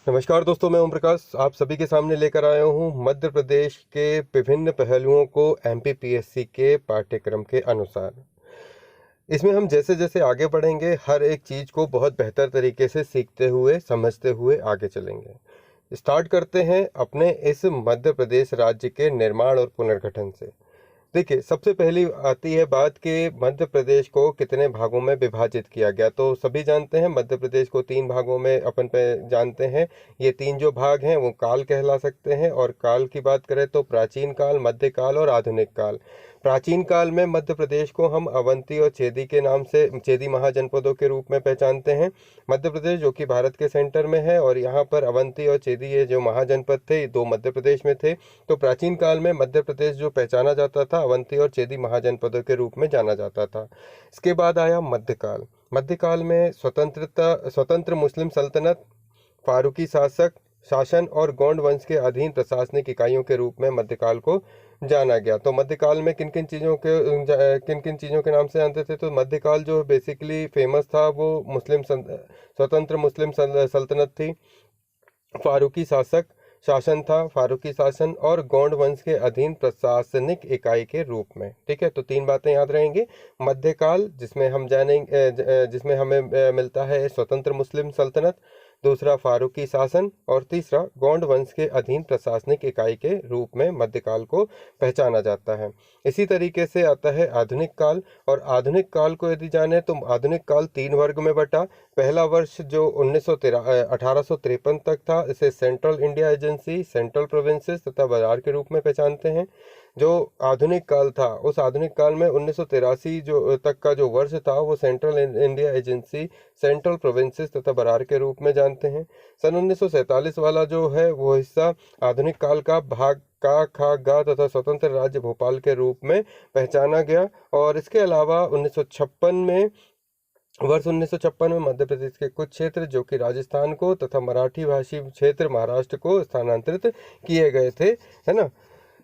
नमस्कार दोस्तों, मैं ओम प्रकाश आप सभी के सामने लेकर आया हूँ मध्य प्रदेश के विभिन्न पहलुओं को एमपीपीएससी के पाठ्यक्रम के अनुसार। इसमें हम जैसे जैसे आगे बढ़ेंगे हर एक चीज़ को बहुत बेहतर तरीके से सीखते हुए समझते हुए आगे चलेंगे। स्टार्ट करते हैं अपने इस मध्य प्रदेश राज्य के निर्माण और पुनर्गठन से। देखिए, सबसे पहली आती है बात कि मध्य प्रदेश को कितने भागों में विभाजित किया गया। तो सभी जानते हैं मध्य प्रदेश को 3 भागों में अपन पे जानते हैं। ये 3 जो भाग हैं वो काल कहला सकते हैं, और काल की बात करें तो प्राचीन काल, मध्यकाल और आधुनिक काल। प्राचीन काल में मध्य प्रदेश को हम अवंती और चेदी के नाम से, चेदी महाजनपदों के रूप में पहचानते हैं। मध्य प्रदेश जो कि भारत के सेंटर में है, और यहाँ पर अवंती और चेदी ये जो महाजनपद थे, ये 2 मध्य प्रदेश में थे। तो प्राचीन काल में मध्य प्रदेश जो पहचाना जाता था, अवंती और चेदी महाजनपदों के रूप में जाना जाता था। इसके बाद आया मध्यकाल। मध्यकाल में स्वतंत्र मुस्लिम सल्तनत, फारूकी शासन और गोंड वंश के अधीन प्रशासनिक इकाइयों के रूप में मध्यकाल को जाना गया। तो मध्यकाल में किन किन चीज़ों के नाम से जानते थे? तो मध्यकाल जो बेसिकली फेमस था वो स्वतंत्र मुस्लिम सल्तनत थी, फारूकी शासन था, फारूकी शासन और गोंड वंश के अधीन प्रशासनिक इकाई के रूप में। ठीक है, तो 3 बातें याद रहेंगी। मध्यकाल जिसमें हम जानेंगे, जिसमें हमें मिलता है स्वतंत्र मुस्लिम सल्तनत, दूसरा फारूकी शासन, और तीसरा गोंड वंश के अधीन प्रशासनिक इकाई के रूप में मध्यकाल को पहचाना जाता है। इसी तरीके से आता है आधुनिक काल, और आधुनिक काल को यदि जाने तो आधुनिक काल 3 वर्ग में बटा। पहला वर्ष जो 1853 तक था, इसे central India agency, central provinces तथा बाजार के रूप में पहचानते हैं। जो आधुनिक काल था, उस आधुनिक काल में 1983 जो तक का जो वर्ष था वो central India agency, central provinces तथा बरार के रूप में जानते हैं। सन 1947 वाला जो है वो हिस्सा आधुनिक काल का भाग का खा गा तथा स्वतंत्र राज्य भोपाल के रूप में पहचाना गया। और इसके अलावा 1956 में मध्य प्रदेश के कुछ क्षेत्र जो कि राजस्थान को तथा मराठी भाषी क्षेत्र महाराष्ट्र को स्थानांतरित किए गए थे, है ना।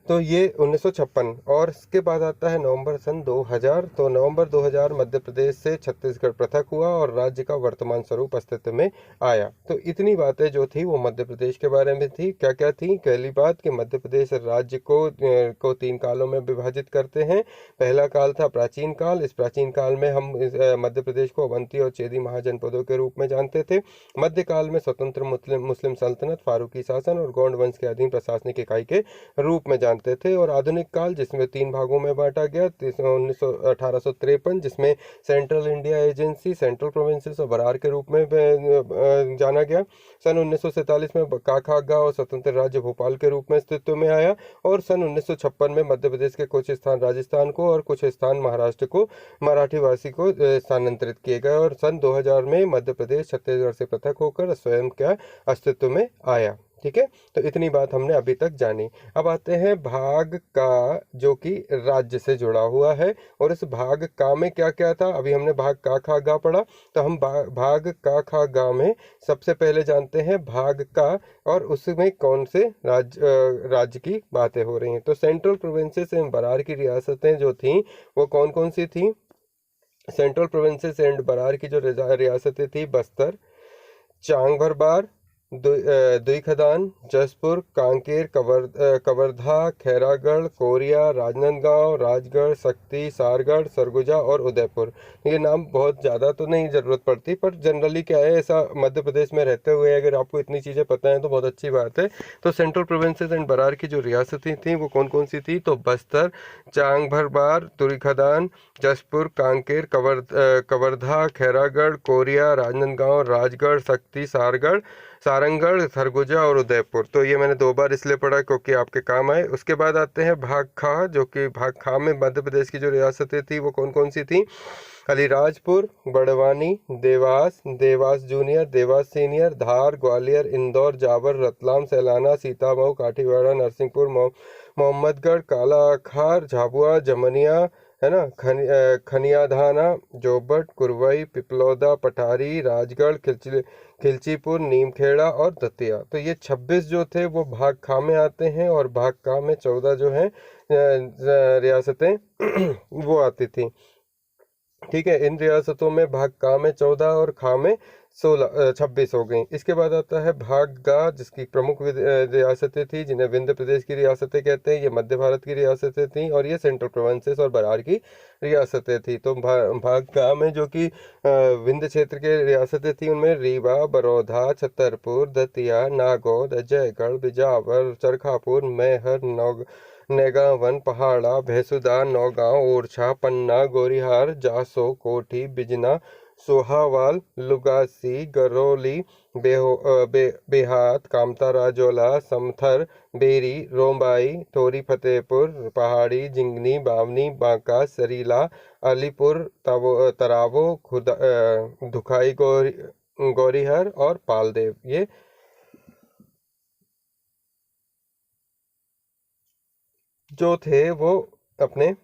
तो ये 1956। और इसके बाद आता है नवंबर सन 2000। तो नवंबर 2000 मध्य प्रदेश से छत्तीसगढ़ पृथक हुआ और राज्य का वर्तमान स्वरूप अस्तित्व में आया। तो इतनी बातें जो थी वो मध्य प्रदेश के बारे में थी। क्या क्या थी? पहली बात कि मध्य प्रदेश राज्य को 3 कालों में विभाजित करते हैं। पहला काल था प्राचीन काल। इस प्राचीन काल में हम मध्य प्रदेश को अवंती और चेदी महाजनपदों के रूप में जानते थे। मध्यकाल में स्वतंत्र मुस्लिम सल्तनत, फारूकी शासन और गोंड वंश के अधीन प्रशासनिक इकाई के रूप में जानते थे। और आधुनिक काल जिसमें 3 भागों में बांटा गया, 1853 जिसमें central India agency, central provinces और बरार के रूप में जाना गया। सन 1947 में काखागा और स्वतंत्र राज्य भोपाल के रूप में अस्तित्व में आया। और सन 1956 में मध्य प्रदेश के कुछ स्थान राजस्थान को और कुछ स्थान महाराष्ट्र को मराठी भाषी को स्थानांतरित किए गए। और सन 2000 में मध्य प्रदेश छत्तीसगढ़ से पृथक होकर स्वयं का अस्तित्व में आया। ठीक है, तो इतनी बात हमने अभी तक जानी। अब आते हैं भाग का, जो कि राज्य से जुड़ा हुआ है। और इस भाग का में क्या क्या था? अभी हमने भाग का खा गा पढ़ा, तो हम भाग का खा गा में सबसे पहले जानते हैं भाग का, और उसमें कौन से राज्य की बातें हो रही हैं। तो सेंट्रल प्रोविंसेस एंड बरार की रियासतें जो थीं वो कौन कौन सी थीं? सेंट्रल प्रोविंसेस एंड बरार की जो रियासतें थी, बस्तर, चांग भरबार, दुई खदान, जसपुर, कांकेर, कवर्धा, खैरागढ़, कोरिया, राजनांदगांव, राजगढ़, शक्ति, सारगढ़, सरगुजा और उदयपुर। ये नाम बहुत ज़्यादा तो नहीं ज़रूरत पड़ती, पर जनरली क्या है, ऐसा मध्य प्रदेश में रहते हुए अगर आपको इतनी चीज़ें पता हैं तो बहुत अच्छी बात है। तो सेंट्रल प्रोविंसेस एंड बरार की जो रियासतें थीं वो कौन कौन सी थी? तो बस्तर, चांग भरबार, तुरी खदान, जसपुर, कांकेर, कवर्धा, खैरागढ़, कोरिया, राजनांदगांव, राजगढ़, शक्ति, सारंगढ़, सरगुजा और उदयपुर। तो ये मैंने 2 बार इसलिए पढ़ा क्योंकि आपके काम आए। उसके बाद आते हैं भाग खा, जो कि भाग खा में मध्य प्रदेश की जो रियासतें थी वो कौन कौन सी थी? अलीराजपुर, बड़वानी, देवास जूनियर, देवास सीनियर, धार, ग्वालियर, इंदौर, जावर, रतलाम, सैलाना, सीतामऊ, काठीवाड़ा, नरसिंहपुर, मोहम्मदगढ़, कालाखार, झाबुआ, जमनिया, है ना, खनियाधाना, जोबट, कुरवई, पिपलौदा, पठारी, राजगढ़, खिलचीपुर, नीमखेड़ा और दतिया। तो ये 26 जो थे वो भाग खा में आते हैं, और भाग का में 14 जो हैं रियासतें वो आती थी। ठीक है, इन रियासतों में भाग का में 14 और खा में 26 हो गई। इसके बाद आता है भाग गा, जिसकी प्रमुख रियासतें थी, जिन्हें विंध्य प्रदेश की रियासतें कहते हैं। ये मध्य भारत की रियासतें थी और ये सेंट्रल प्रोविंसेस और बरार की रियासतें थी। तो भाग गा में जो कि विंध्य क्षेत्र के रियासतें थी, उनमें रीवा, बड़ौदा, छतरपुर, दतिया, नागौद, अजयगढ़, बिजावर, चरखापुर, मैहर, नैगावन, पहाड़ा, भैंसुदा, नौगांव, ओरछा, पन्ना, गोरिहार, जासो, कोठी, बिजना, सोहावाल, लुगासी, गरौली, बेहात, कामता, राजौला, समथर, बेरी, रोम्बाई, थोरी, फतेहपुर, पहाड़ी, जिंगनी, बावनी, बांका, सरीला, अलीपुर, तरावो, दुखाई, गौरीहर और पालदेव, ये जो थे वो अपने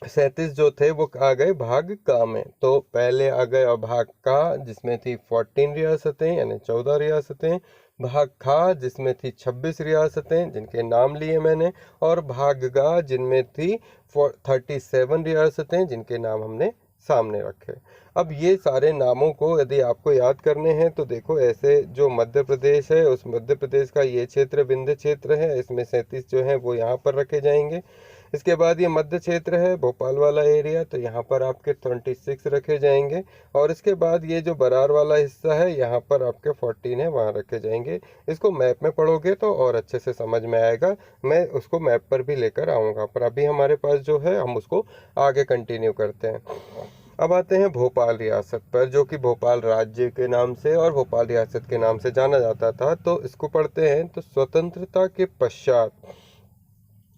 37 जो थे वो आ गए भाग का में। तो पहले आ गए भाग का, जिसमें थी 14 रियासतें यानी 14 रियासतें। भाग खा, जिसमें थी 26 रियासतें जिनके नाम लिए मैंने। और भाग गा, जिनमें थी 37 रियासतें जिनके नाम हमने सामने रखे। अब ये सारे नामों को यदि आपको याद करने हैं तो देखो, ऐसे जो मध्य प्रदेश है, उस मध्य प्रदेश का ये क्षेत्र विंध्य क्षेत्र है, इसमें 37 जो है वो यहाँ पर रखे जाएंगे। इसके बाद ये मध्य क्षेत्र है, भोपाल वाला एरिया, तो यहाँ पर आपके 26 रखे जाएंगे। और इसके बाद ये जो बरार वाला हिस्सा है, यहाँ पर आपके 14 है, वहाँ रखे जाएंगे। इसको मैप में पढ़ोगे तो और अच्छे से समझ में आएगा, मैं उसको मैप पर भी लेकर आऊँगा, पर अभी हमारे पास जो है हम उसको आगे कंटिन्यू करते हैं। अब आते हैं भोपाल रियासत पर, जो कि भोपाल राज्य के नाम से और भोपाल रियासत के नाम से जाना जाता था। तो इसको पढ़ते हैं। तो स्वतंत्रता के पश्चात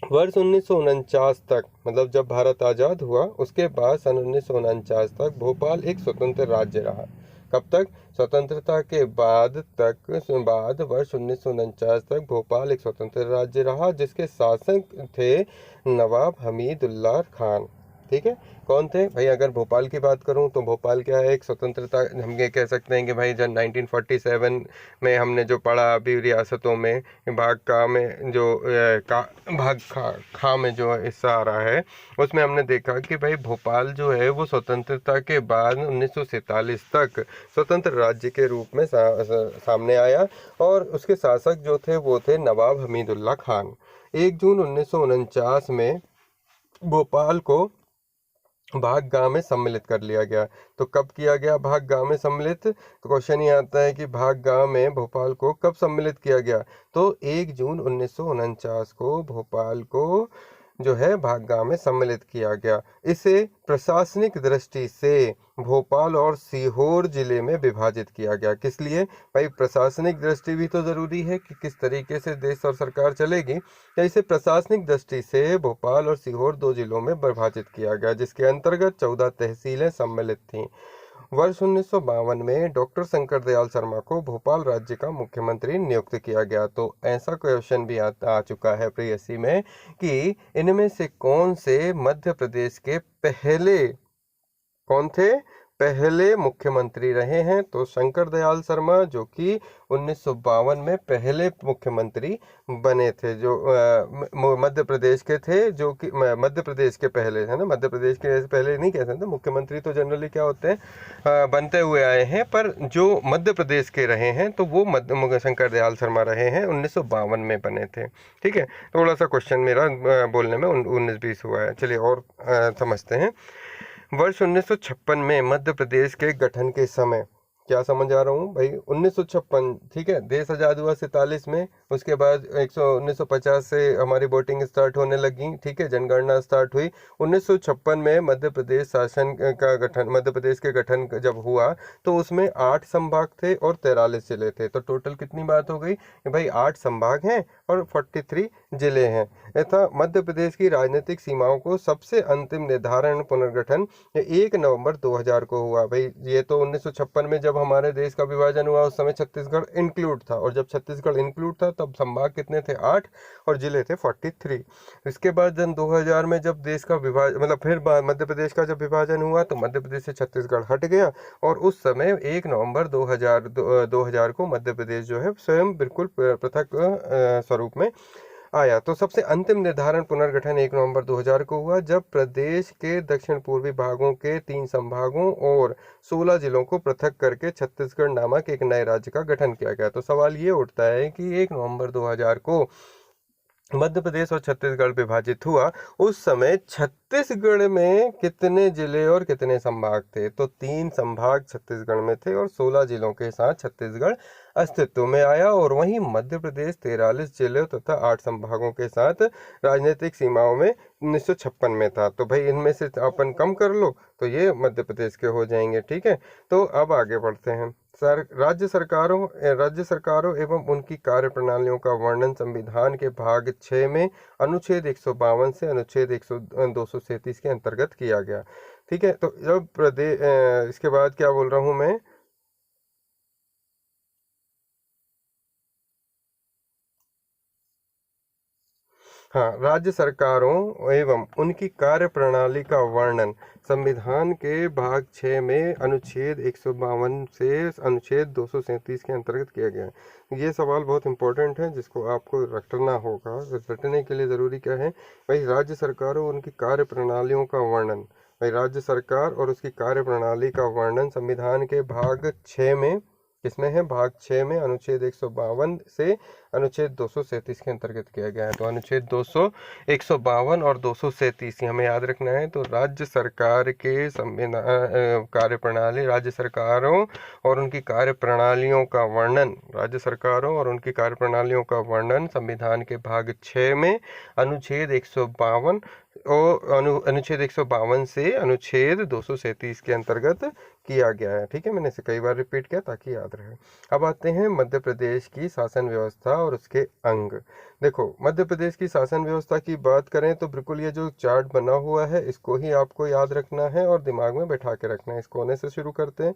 वर्ष 1949 तक, मतलब जब भारत आज़ाद हुआ उसके बाद सन 1949 तक भोपाल एक स्वतंत्र राज्य रहा। कब तक? स्वतंत्रता के बाद वर्ष 1949 तक भोपाल एक स्वतंत्र राज्य रहा, जिसके शासक थे नवाब हमीदुल्लाह खान। ठीक है, कौन थे भाई? अगर भोपाल की बात करूं तो भोपाल क्या है, एक स्वतंत्रता, हम ये कह सकते हैं कि भाई जब 1947 में हमने जो पढ़ा अभी रियासतों में, भाग का में जो भाग खा में जो हिस्सा आ रहा है, उसमें हमने देखा कि भाई भोपाल जो है वो स्वतंत्रता के बाद 1947 तक स्वतंत्र राज्य के रूप में सामने आया। और उसके शासक जो थे वो थे नवाब हमीदुल्लाह खान। 1 जून 1949 में भोपाल को भाग गांव में सम्मिलित कर लिया गया। तो कब किया गया भाग गांव में सम्मिलित? तो क्वेश्चन ये आता है कि भाग गांव में भोपाल को कब सम्मिलित किया गया? तो 1 जून 1949 को भोपाल को जो है भाग गांव में सम्मिलित किया गया। इसे प्रशासनिक दृष्टि से भोपाल और सीहोर जिले में विभाजित किया गया। किस लिए भाई? प्रशासनिक दृष्टि भी तो जरूरी है कि किस तरीके से देश और सरकार चलेगी। तो इसे प्रशासनिक दृष्टि से भोपाल और सीहोर 2 जिलों में विभाजित किया गया, जिसके अंतर्गत 14 तहसीलें सम्मिलित थीं। वर्ष 1952 में डॉक्टर शंकर दयाल शर्मा को भोपाल राज्य का मुख्यमंत्री नियुक्त किया गया। तो ऐसा क्वेश्चन भी आ चुका है प्रीएससी में कि इनमें से कौन से मध्य प्रदेश के कौन थे पहले मुख्यमंत्री रहे हैं? तो शंकर दयाल शर्मा, जो कि 1952 में पहले मुख्यमंत्री बने थे, जो मध्य प्रदेश के थे, जो कि मध्य प्रदेश के पहले है ना, मध्य प्रदेश के पहले नहीं कह सकते, मुख्यमंत्री तो जनरली क्या होते हैं बनते हुए आए हैं, पर जो मध्य प्रदेश के रहे हैं तो वो शंकर दयाल शर्मा रहे हैं, 1952 में बने थे। ठीक है, थोड़ा सा क्वेश्चन मेरा बोलने में 19-20 हुआ है। चलिए और समझते हैं। वर्ष 1956 में मध्य प्रदेश के गठन के समय, क्या समझ आ रहा हूँ भाई? 1956, ठीक है, देश आज़ाद हुआ 47 में, उसके बाद 1950 से हमारी वोटिंग स्टार्ट होने लगी, ठीक है, जनगणना स्टार्ट हुई। 1956 में मध्य प्रदेश शासन का गठन, मध्य प्रदेश के गठन जब हुआ तो उसमें 8 संभाग थे और 43 जिले थे। तो टोटल कितनी बात हो गई भाई? 8 संभाग हैं और 43 जिले हैं। तथा मध्य प्रदेश की राजनीतिक सीमाओं को सबसे अंतिम निर्धारण पुनर्गठन 1 नवंबर 2000 को हुआ। भाई ये तो 1956 में जब हमारे देश का विभाजन हुआ उस समय छत्तीसगढ़ इंक्लूड था, और जब छत्तीसगढ़ इंक्लूड था तब संभाग कितने थे? 8 और जिले थे 43। इसके बाद जन 2000 में जब देश का विभाजन, मतलब फिर मध्य प्रदेश का जब विभाजन हुआ तो मध्य प्रदेश से छत्तीसगढ़ हट गया, और उस समय 1 नवंबर 2000 को मध्य प्रदेश जो है स्वयं बिल्कुल पृथक स्वरूप में आया। तो सबसे अंतिम निर्धारण पुनर्गठन 1 नवंबर 2000 को हुआ, जब प्रदेश के दक्षिण पूर्वी भागों के 3 संभागों और 16 जिलों को पृथक करके छत्तीसगढ़ नामक एक नए राज्य का गठन किया गया। तो सवाल ये उठता है कि 1 नवंबर 2000 को मध्य प्रदेश और छत्तीसगढ़ विभाजित हुआ, उस समय छत्तीसगढ़ में कितने जिले और कितने संभाग थे? तो 3 संभाग छत्तीसगढ़ में थे और 16 जिलों के साथ छत्तीसगढ़ अस्तित्व में आया। और वहीं मध्य प्रदेश 43 जिलों तथा 8 संभागों के साथ राजनीतिक सीमाओं में 1956 में था। तो भाई इनमें से अपन कम कर लो तो ये मध्य प्रदेश के हो जाएंगे। ठीक है, तो अब आगे बढ़ते हैं। राज्य सरकारों एवं उनकी कार्यप्रणालियों का वर्णन संविधान के भाग 6 में अनुच्छेद 152 से अनुच्छेद 237 के अंतर्गत किया गया। ठीक है, तो जब इसके बाद क्या बोल रहा हूं मैं, हाँ, राज्य सरकारों एवं उनकी कार्यप्रणाली का वर्णन संविधान के भाग 6 में अनुच्छेद 152 से अनुच्छेद 237 के अंतर्गत किया गया है। ये सवाल बहुत इंपॉर्टेंट है जिसको आपको रटना होगा। रटने के लिए ज़रूरी क्या है भाई, राज्य सरकारों और उनकी कार्यप्रणालियों का वर्णन। भाई राज्य सरकार और उसकी कार्यप्रणाली का वर्णन संविधान के भाग 6 में, किसमें है, भाग 6 में अनुच्छेद 152 से अनुच्छेद 237 के अंतर्गत किया गया है। तो अनुच्छेद 152 और 237 हमें याद रखना है। तो राज्य सरकार के संविधान कार्यप्रणाली, राज्य सरकारों और उनकी कार्यप्रणालियों का वर्णन, राज्य सरकारों और उनकी कार्यप्रणालियों का वर्णन संविधान के भाग 6 में अनुच्छेद 152 और अनुच्छेद 152 से अनुच्छेद 237 के अंतर्गत किया गया है। ठीक है, मैंने इसे कई बार रिपीट किया ताकि याद रहे। अब आते हैं मध्य प्रदेश की शासन व्यवस्था और उसके अंग। देखो, मध्य प्रदेश की शासन व्यवस्था की बात करें तो बिल्कुल ये जो चार्ट बना हुआ है इसको ही आपको याद रखना है और दिमाग में बैठा के रखना है। इस कोने से शुरू करते हैं।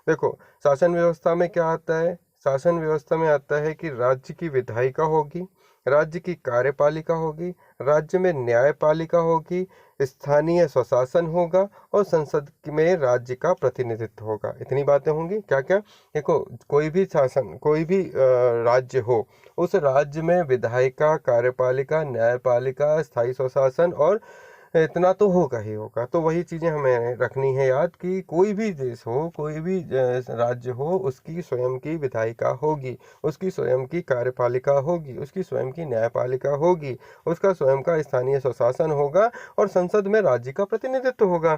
देखो, शासन व्यवस्था में क्या आता है? शासन व्यवस्था में आता है कि राज्य की विधायिका होगी, राज्य की कार्यपालिका होगी, राज्य में न्यायपालिका होगी, स्थानीय स्वशासन होगा और संसद में राज्य का प्रतिनिधित्व होगा। इतनी बातें होंगी। क्या क्या? देखो, कोई भी शासन, कोई भी राज्य हो, उस राज्य में विधायिका, कार्यपालिका, न्यायपालिका, स्थायी स्वशासन और इतना तो होगा ही होगा। तो वही चीज़ें हमें रखनी है याद कि कोई भी देश हो, कोई भी राज्य हो, उसकी स्वयं की विधायिका होगी, उसकी स्वयं की कार्यपालिका होगी, उसकी स्वयं की न्यायपालिका होगी, उसका स्वयं का स्थानीय स्वशासन होगा और संसद में राज्य का प्रतिनिधित्व होगा।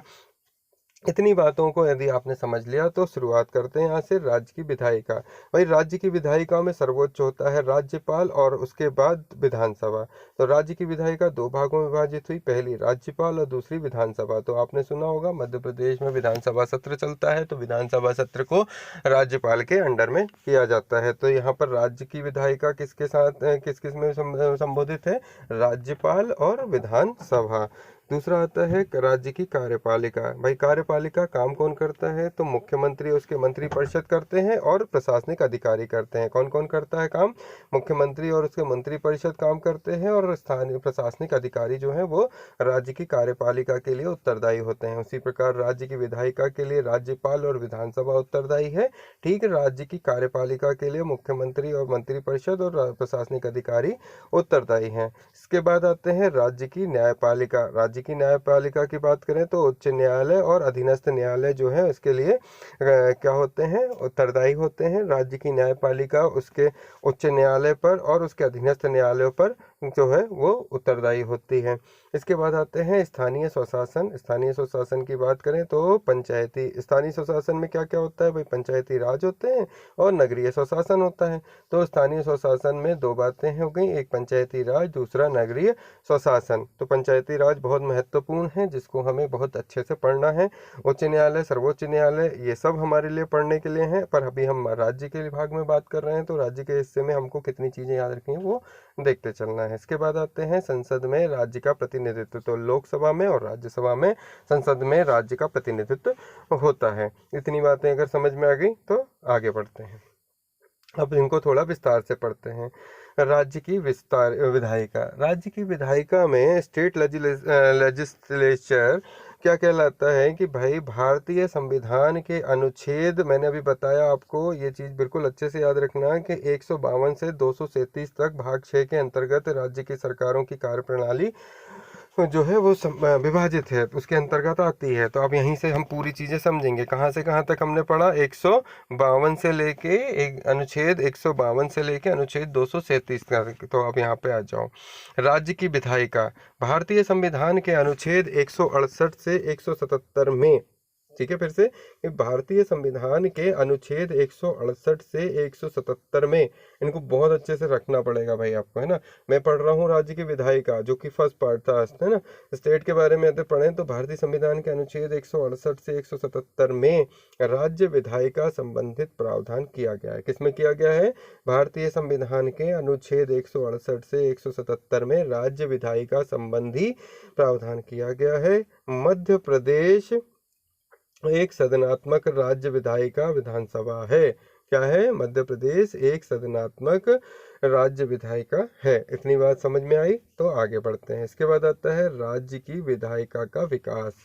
इतनी बातों को यदि आपने समझ लिया तो शुरुआत करते हैं यहाँ से। राज्य की विधायिका, भाई राज्य की विधायिका में सर्वोच्च होता है राज्यपाल और उसके बाद विधानसभा। तो राज्य की विधायिका 2 भागों में विभाजित हुई, पहली राज्यपाल और दूसरी विधानसभा। तो आपने सुना होगा मध्य प्रदेश में विधानसभा सत्र चलता है, तो विधानसभा सत्र को राज्यपाल के अंडर में किया जाता है। तो यहाँ पर राज्य की विधायिका किसके साथ, किस किस में संबोधित है? राज्यपाल और विधानसभा। दूसरा आता है राज्य की कार्यपालिका। भाई कार्यपालिका काम कौन करता है? तो मुख्यमंत्री, उसके मंत्रिपरिषद करते हैं और प्रशासनिक अधिकारी करते हैं। कौन कौन करता है काम? मुख्यमंत्री और उसके मंत्रिपरिषद काम करते हैं और स्थानीय प्रशासनिक अधिकारी जो है वो राज्य की कार्यपालिका के लिए उत्तरदायी होते हैं। उसी प्रकार राज्य की विधायिका के लिए राज्यपाल और विधानसभा उत्तरदायी है। ठीक, राज्य की कार्यपालिका के लिए मुख्यमंत्री और मंत्रिपरिषद और प्रशासनिक अधिकारी उत्तरदायी हैं। इसके बाद आते हैं राज्य की न्यायपालिका। राज्य की न्यायपालिका की बात करें तो उच्च न्यायालय और अधीनस्थ न्यायालय जो है उसके लिए क्या होते हैं? उत्तरदायी होते हैं। राज्य की न्यायपालिका उसके उच्च न्यायालय पर और उसके अधीनस्थ न्यायालयों पर जो है वो उत्तरदायी होती है। इसके बाद आते हैं स्थानीय स्वशासन। स्थानीय स्वशासन की बात करें तो पंचायती, स्थानीय स्वशासन में क्या क्या होता है भाई? पंचायती राज होते हैं और नगरीय स्वशासन होता है। तो स्थानीय स्वशासन में 2 बातें हो गई, एक पंचायती राज, दूसरा नगरीय स्वशासन। तो पंचायती राज बहुत महत्वपूर्ण है जिसको हमें बहुत अच्छे से पढ़ना है। उच्च न्यायालय, सर्वोच्च न्यायालय, ये सब हमारे लिए पढ़ने के लिए हैं, पर अभी हम राज्य के विभाग में बात कर रहे हैं तो राज्य के हिस्से में हमको कितनी चीज़ें याद रखनी है वो देखते चलना है। इसके बाद आते हैं संसद में राज्य का प्रतिनिधित्व। तो लोकसभा में और राज्यसभा में, संसद में राज्य का प्रतिनिधित्व होता है। इतनी बातें अगर समझ में आ गई तो आगे बढ़ते हैं। अब इनको थोड़ा विस्तार से पढ़ते हैं। राज्य की विधायिका। राज्य की विधायिका में स्टेट लेजिस्लेचर क्या कहलाता है कि भाई भारतीय संविधान के अनुच्छेद, मैंने अभी बताया आपको, ये चीज़ बिल्कुल अच्छे से याद रखना कि 152 से 237 तक भाग 6 के अंतर्गत राज्य की सरकारों की कार्यप्रणाली जो है वो विभाजित है, उसके अंतर्गत आती है। तो अब यहीं से हम पूरी चीज़ें समझेंगे। कहाँ से कहाँ तक हमने पढ़ा? 152 से लेके एक अनुच्छेद 152 से लेके अनुच्छेद 237 तक। तो अब यहाँ पे आ जाओ। राज्य की विधायिका भारतीय संविधान के अनुच्छेद 168 से 177 में, ठीक है, फिर से कि भारतीय संविधान के अनुच्छेद 168 से 177 में, इनको बहुत अच्छे से रखना पड़ेगा भाई आपको, है ना। मैं पढ़ रहा हूँ राज्य की विधायिका, जो कि फर्स्ट पार्ट था, है ना। स्टेट के बारे में यदि पढ़ें तो भारतीय संविधान के अनुच्छेद 168 से 177 में राज्य विधायिका संबंधित प्रावधान किया गया है। किसमें किया गया है? भारतीय संविधान के अनुच्छेद 168 से 177 में राज्य विधायिका संबंधी प्रावधान किया गया है। मध्य प्रदेश एक सदनात्मक राज्य विधायिका विधानसभा है। क्या है? मध्य प्रदेश एक सदनात्मक राज्य विधायिका है। इतनी बात समझ में आई? तो आगे बढ़ते हैं। इसके बाद आता है राज्य की विधायिका का विकास।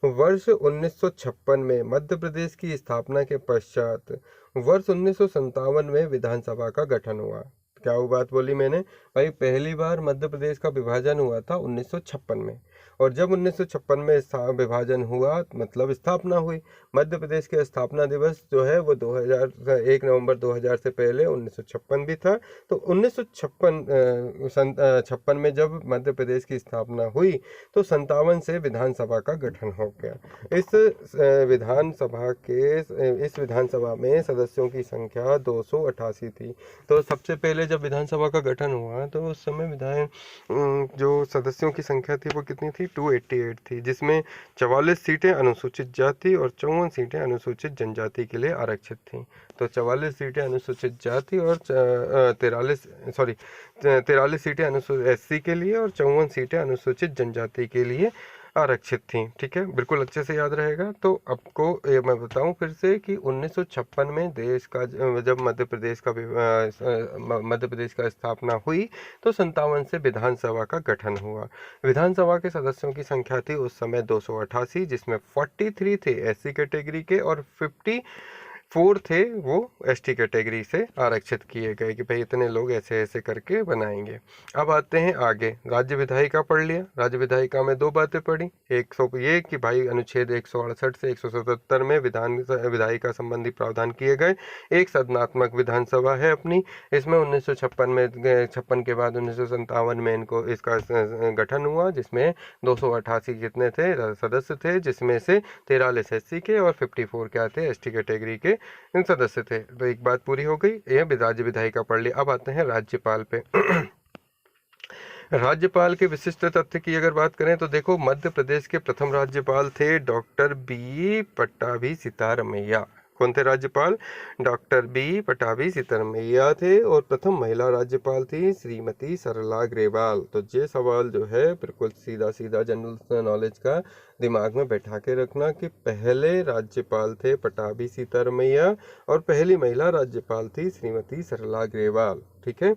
वर्ष 1956 में मध्य प्रदेश की स्थापना के पश्चात वर्ष 1957 में विधानसभा का गठन हुआ। क्या वो बात बोली मैंने? भाई पहली बार मध्य प्रदेश का विभाजन हुआ था 1956 में, और जब 1956 में विभाजन हुआ मतलब स्थापना हुई। मध्य प्रदेश के स्थापना दिवस जो है वो 1 नवंबर 2000 से पहले 1956 भी था। तो 1956 में जब मध्य प्रदेश की स्थापना हुई तो 57 से विधानसभा का गठन हो गया। इस विधानसभा में सदस्यों की संख्या 288 थी। तो सबसे पहले जब विधानसभा का गठन हुआ तो उस समय जो सदस्यों की संख्या थी वो कितनी थी? 288 थी, जिसमें 44 सीटें अनुसूचित जाति और 54 सीटें अनुसूचित जनजाति के लिए आरक्षित थीं। तो 44 सीटें अनुसूचित जाति और 43 सीटें अनुसूचित एससी के लिए और 54 सीटें अनुसूचित जनजाति के लिए आरक्षित थी। ठीक है, बिल्कुल अच्छे से याद रहेगा। तो आपको ये मैं बताऊं फिर से कि 1956 में देश का जब मध्य प्रदेश का स्थापना हुई तो 57 से विधानसभा का गठन हुआ। विधानसभा के सदस्यों की संख्या थी उस समय 288, जिसमें 43 थे एससी कैटेगरी के और 54 थे वो एसटी कैटेगरी से आरक्षित किए गए कि भाई इतने लोग ऐसे ऐसे करके बनाएंगे। अब आते हैं आगे। राज्य विधायिका पढ़ लिया। राज्य विधायिका में दो बातें पढ़ी। ये कि भाई अनुच्छेद 168 से 177 में विधायिका संबंधी प्रावधान किए गए। एक सदनात्मक विधानसभा है अपनी। इसमें 1956 के बाद 1957 में इसका गठन हुआ, जिसमें 288 जितने थे सदस्य थे, जिसमें से 43 एससी के और 54 क्या थे? एसटी कैटेगरी के सदस्य थे। तो एक बात पूरी हो गई, यह राज्य विधायिका पढ़ ली। अब आते हैं राज्यपाल पे। राज्यपाल के विशिष्ट तथ्य की अगर बात करें तो देखो, मध्य प्रदेश के प्रथम राज्यपाल थे डॉक्टर बी पट्टाभी सितारमैया। कौन थे राज्यपाल? डॉक्टर बी पट्टाभी सितारमैया थे। और प्रथम महिला राज्यपाल थी श्रीमती सरला ग्रेवाल। तो ये सवाल जो है बिल्कुल सीधा सीधा जनरल नॉलेज का दिमाग में बैठा के रखना कि पहले राज्यपाल थे पट्टाभी सितारमैया और पहली महिला राज्यपाल थी श्रीमती सरला ग्रेवाल। ठीक है,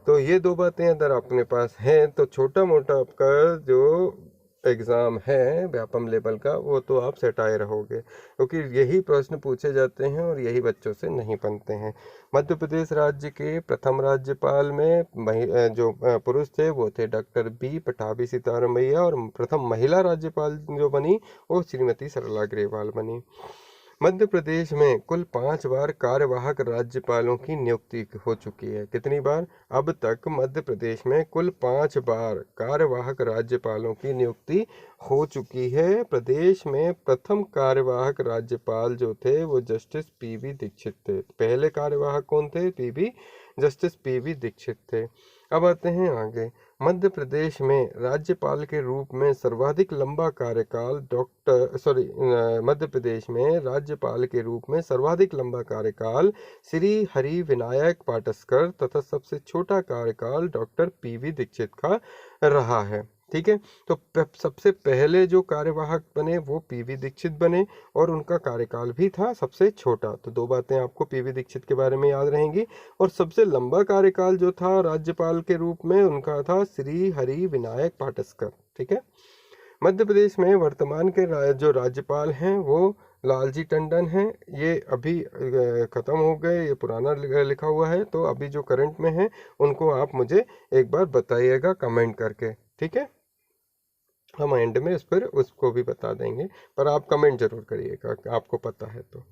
तो ये दो बातें अगर अपने पास हैं तो छोटा मोटा आपका जो एग्ज़ाम है व्यापम लेवल का वो तो आप सेट आए रहोगे, क्योंकि यही प्रश्न पूछे जाते हैं और यही बच्चों से नहीं बनते हैं। मध्य प्रदेश राज्य के प्रथम राज्यपाल में जो पुरुष थे वो थे डॉक्टर बी पट्टाभी सितारमैया, और प्रथम महिला राज्यपाल जो बनी वो श्रीमती सरला ग्रेवाल बनी। मध्य प्रदेश में कुल 5 बार कार्यवाहक राज्यपालों की नियुक्ति हो चुकी है। कितनी बार? अब तक मध्य प्रदेश में कुल 5 बार कार्यवाहक राज्यपालों की नियुक्ति हो चुकी है। प्रदेश में प्रथम कार्यवाहक राज्यपाल जो थे वो जस्टिस पीवी दीक्षित थे। पहले कार्यवाहक कौन थे? जस्टिस पीवी दीक्षित थे। अब आते हैं आगे। मध्य प्रदेश में राज्यपाल के रूप में सर्वाधिक लंबा कार्यकाल मध्य प्रदेश में राज्यपाल के रूप में सर्वाधिक लंबा कार्यकाल श्री हरि विनायक पाटस्कर तथा सबसे छोटा कार्यकाल डॉक्टर पीवी दीक्षित का रहा है। ठीक है, तो सबसे पहले जो कार्यवाहक बने वो पीवी दीक्षित बने और उनका कार्यकाल भी था सबसे छोटा। तो दो बातें आपको पीवी दीक्षित के बारे में याद रहेंगी। और सबसे लंबा कार्यकाल जो था राज्यपाल के रूप में उनका था श्री हरि विनायक पाटस्कर। ठीक है, मध्य प्रदेश में वर्तमान के जो राज्यपाल हैं वो लालजी टंडन हैं। ये अभी ख़त्म हो गए, ये पुराना लिखा हुआ है, तो अभी जो करंट में है उनको आप मुझे एक बार बताइएगा कमेंट करके, ठीक है। हम एंड में उस पर उसको भी बता देंगे, पर आप कमेंट जरूर करिएगा आपको पता है तो।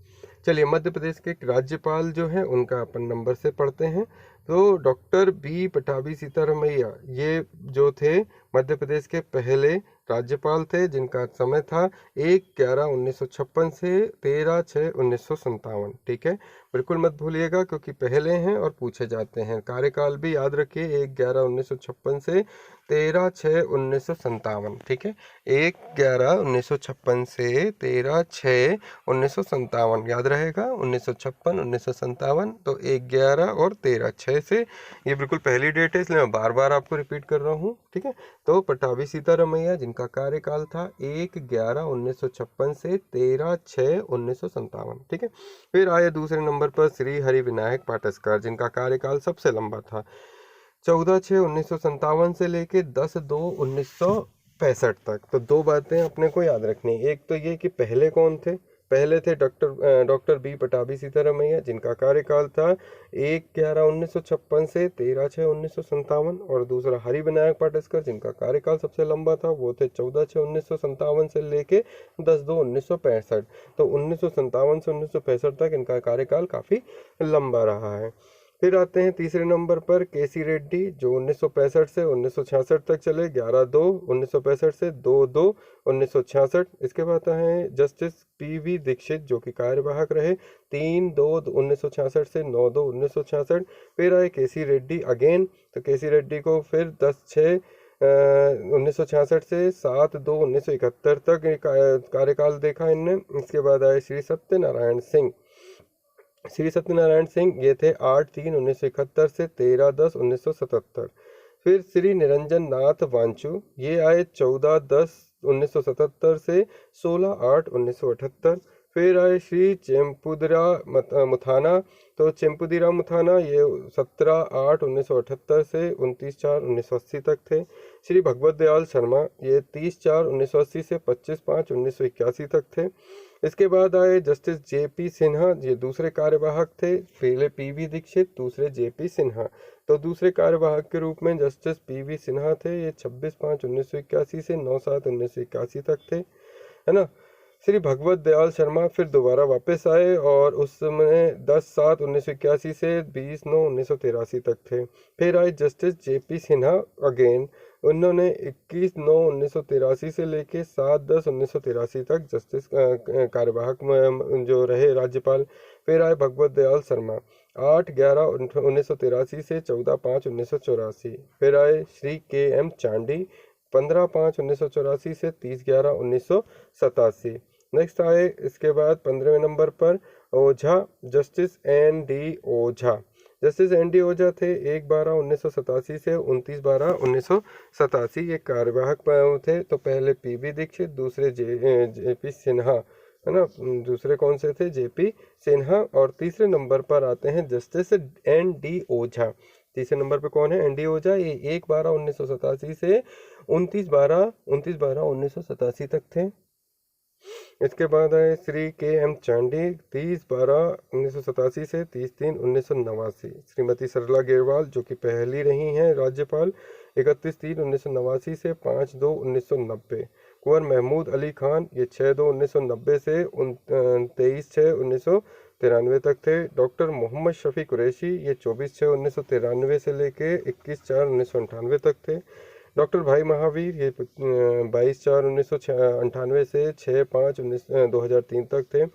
चलिए, मध्य प्रदेश के राज्यपाल जो हैं उनका अपन नंबर से पढ़ते हैं। तो डॉक्टर बी पटाभी सीतारमैया ये जो थे मध्य प्रदेश के पहले राज्यपाल थे, जिनका समय था 1/11/1956 से 13/6/1957। ठीक है, बिल्कुल मत भूलिएगा क्योंकि पहले हैं और पूछे जाते हैं। कार्यकाल भी याद रखिए, 1/11/1956 से 13/6/1957। ठीक है, 1/11/1956 से 13/6/1957 याद रहेगा। 1956 1957, तो 1/11 और 13/6 से ये बिल्कुल पहली डेट है, इसलिए मैं बार बार आपको रिपीट कर रहा हूँ। ठीक है, तो पटाभी सीतारमैया जिनका कार्यकाल था 1/11/1956 से 13/6/1957। ठीक है, फिर आए दूसरे नंबर पर श्री हरि विनायक पाटस्कर, जिनका कार्यकाल सबसे लंबा था, 14/6/1957 से लेके 10/2/1965 तक। तो दो बातें अपने को याद रखनी, एक तो ये कि पहले कौन थे। पहले थे डॉक्टर बी पटाभी सीतारमैया, जिनका कार्यकाल था 1/11/1956 से 13/6/1957। और दूसरा हरि विनायक पाटस्कर, जिनका कार्यकाल सबसे लंबा था, वो थे 14/6/1957 से लेके 10/2/1965। तो 1957 से 1965 तक इनका कार्यकाल काफ़ी लंबा रहा है। फिर आते हैं तीसरे नंबर पर केसी रेड्डी, जो 1965 से 1966 तक चले, 11/2/1965 से 2/2/1966। इसके बाद हैं जस्टिस पीवी दीक्षित, जो कि कार्यवाहक रहे 3/2/1966 से 9/2/1966। फिर आए केसी रेड्डी अगेन, तो केसी रेड्डी को फिर 10/6/1966 से 7/2/1971 तक कार्यकाल देखा इनने। इसके बाद आए श्री सत्यनारायण सिंह। ये थे 8/3/1971 से 13/10/1977। फिर श्री निरंजन नाथ वांचू, ये आए 14/10/1977 से 16/8/1978। फिर आए श्री चेम्पुदिरा मुथाना, तो चेम्पुदिरा मुथाना ये 17/8/1978 से 29/4/1980 तक थे। श्री भगवत दयाल शर्मा, ये 30/4/1980 से 25/5/1981 तक थे। इसके बाद आए जस्टिस जेपी सिन्हा, ये दूसरे कार्यवाहक थे। पहले पीवी दीक्षित, दूसरे जेपी सिन्हा। तो दूसरे कार्यवाहक के रूप में जस्टिस पीवी सिन्हा थे, ये 26/5/1981 से 9/7/1981 तक थे, है ना। श्री भगवत दयाल शर्मा फिर दोबारा वापस आए और उस समय 10/7/1981 से 20/9/1983 तक थे। फिर आए जस्टिस जेपी सिन्हा अगेन, उन्होंने 21/9/1983 से लेके 7/10/1983 तक जस्टिस कार्यवाहक जो रहे राज्यपाल। फिर आए भगवत दयाल शर्मा 8/11/1983 से 14/5/1984। फिर आए श्री के.एम. चांडी 15/5/1984 से 30/11/1987। नेक्स्ट आए इसके बाद 15वें नंबर पर Ojha, justice N D. Ojha. Justice N D. Ojha थे 1/12/1987 से 29/12/1987। ये कार्यवाहक थे। तो पहले पीवी दीक्षित, दूसरे जेपी सिन्हा, है ना। दूसरे कौन से थे? जेपी सिन्हा। और तीसरे नंबर पर आते हैं जस्टिस एन.डी. ओझा। तीसरे नंबर पे कौन है? एन.डी. ओझा। ये 1/12/1987 से 29/12/1987 तक थे। इसके बाद आए श्री के.एम. चांडी 30/12/1987 से 30/3/1989। श्रीमती सरला गेरवाल, जो कि पहली रही हैं राज्यपाल, 31/3/1989 से 5/2/1990। कुंवर महमूद अली खान, ये 6/2/1990 से 23/6/1993 तक थे। डॉक्टर मोहम्मद शफी कुरैशी, ये 24/6/1993 से लेके 21/4/1998 तक थे। डॉक्टर भाई महावीर, ये 22/4/1998 से 6/5/2003 तक थे।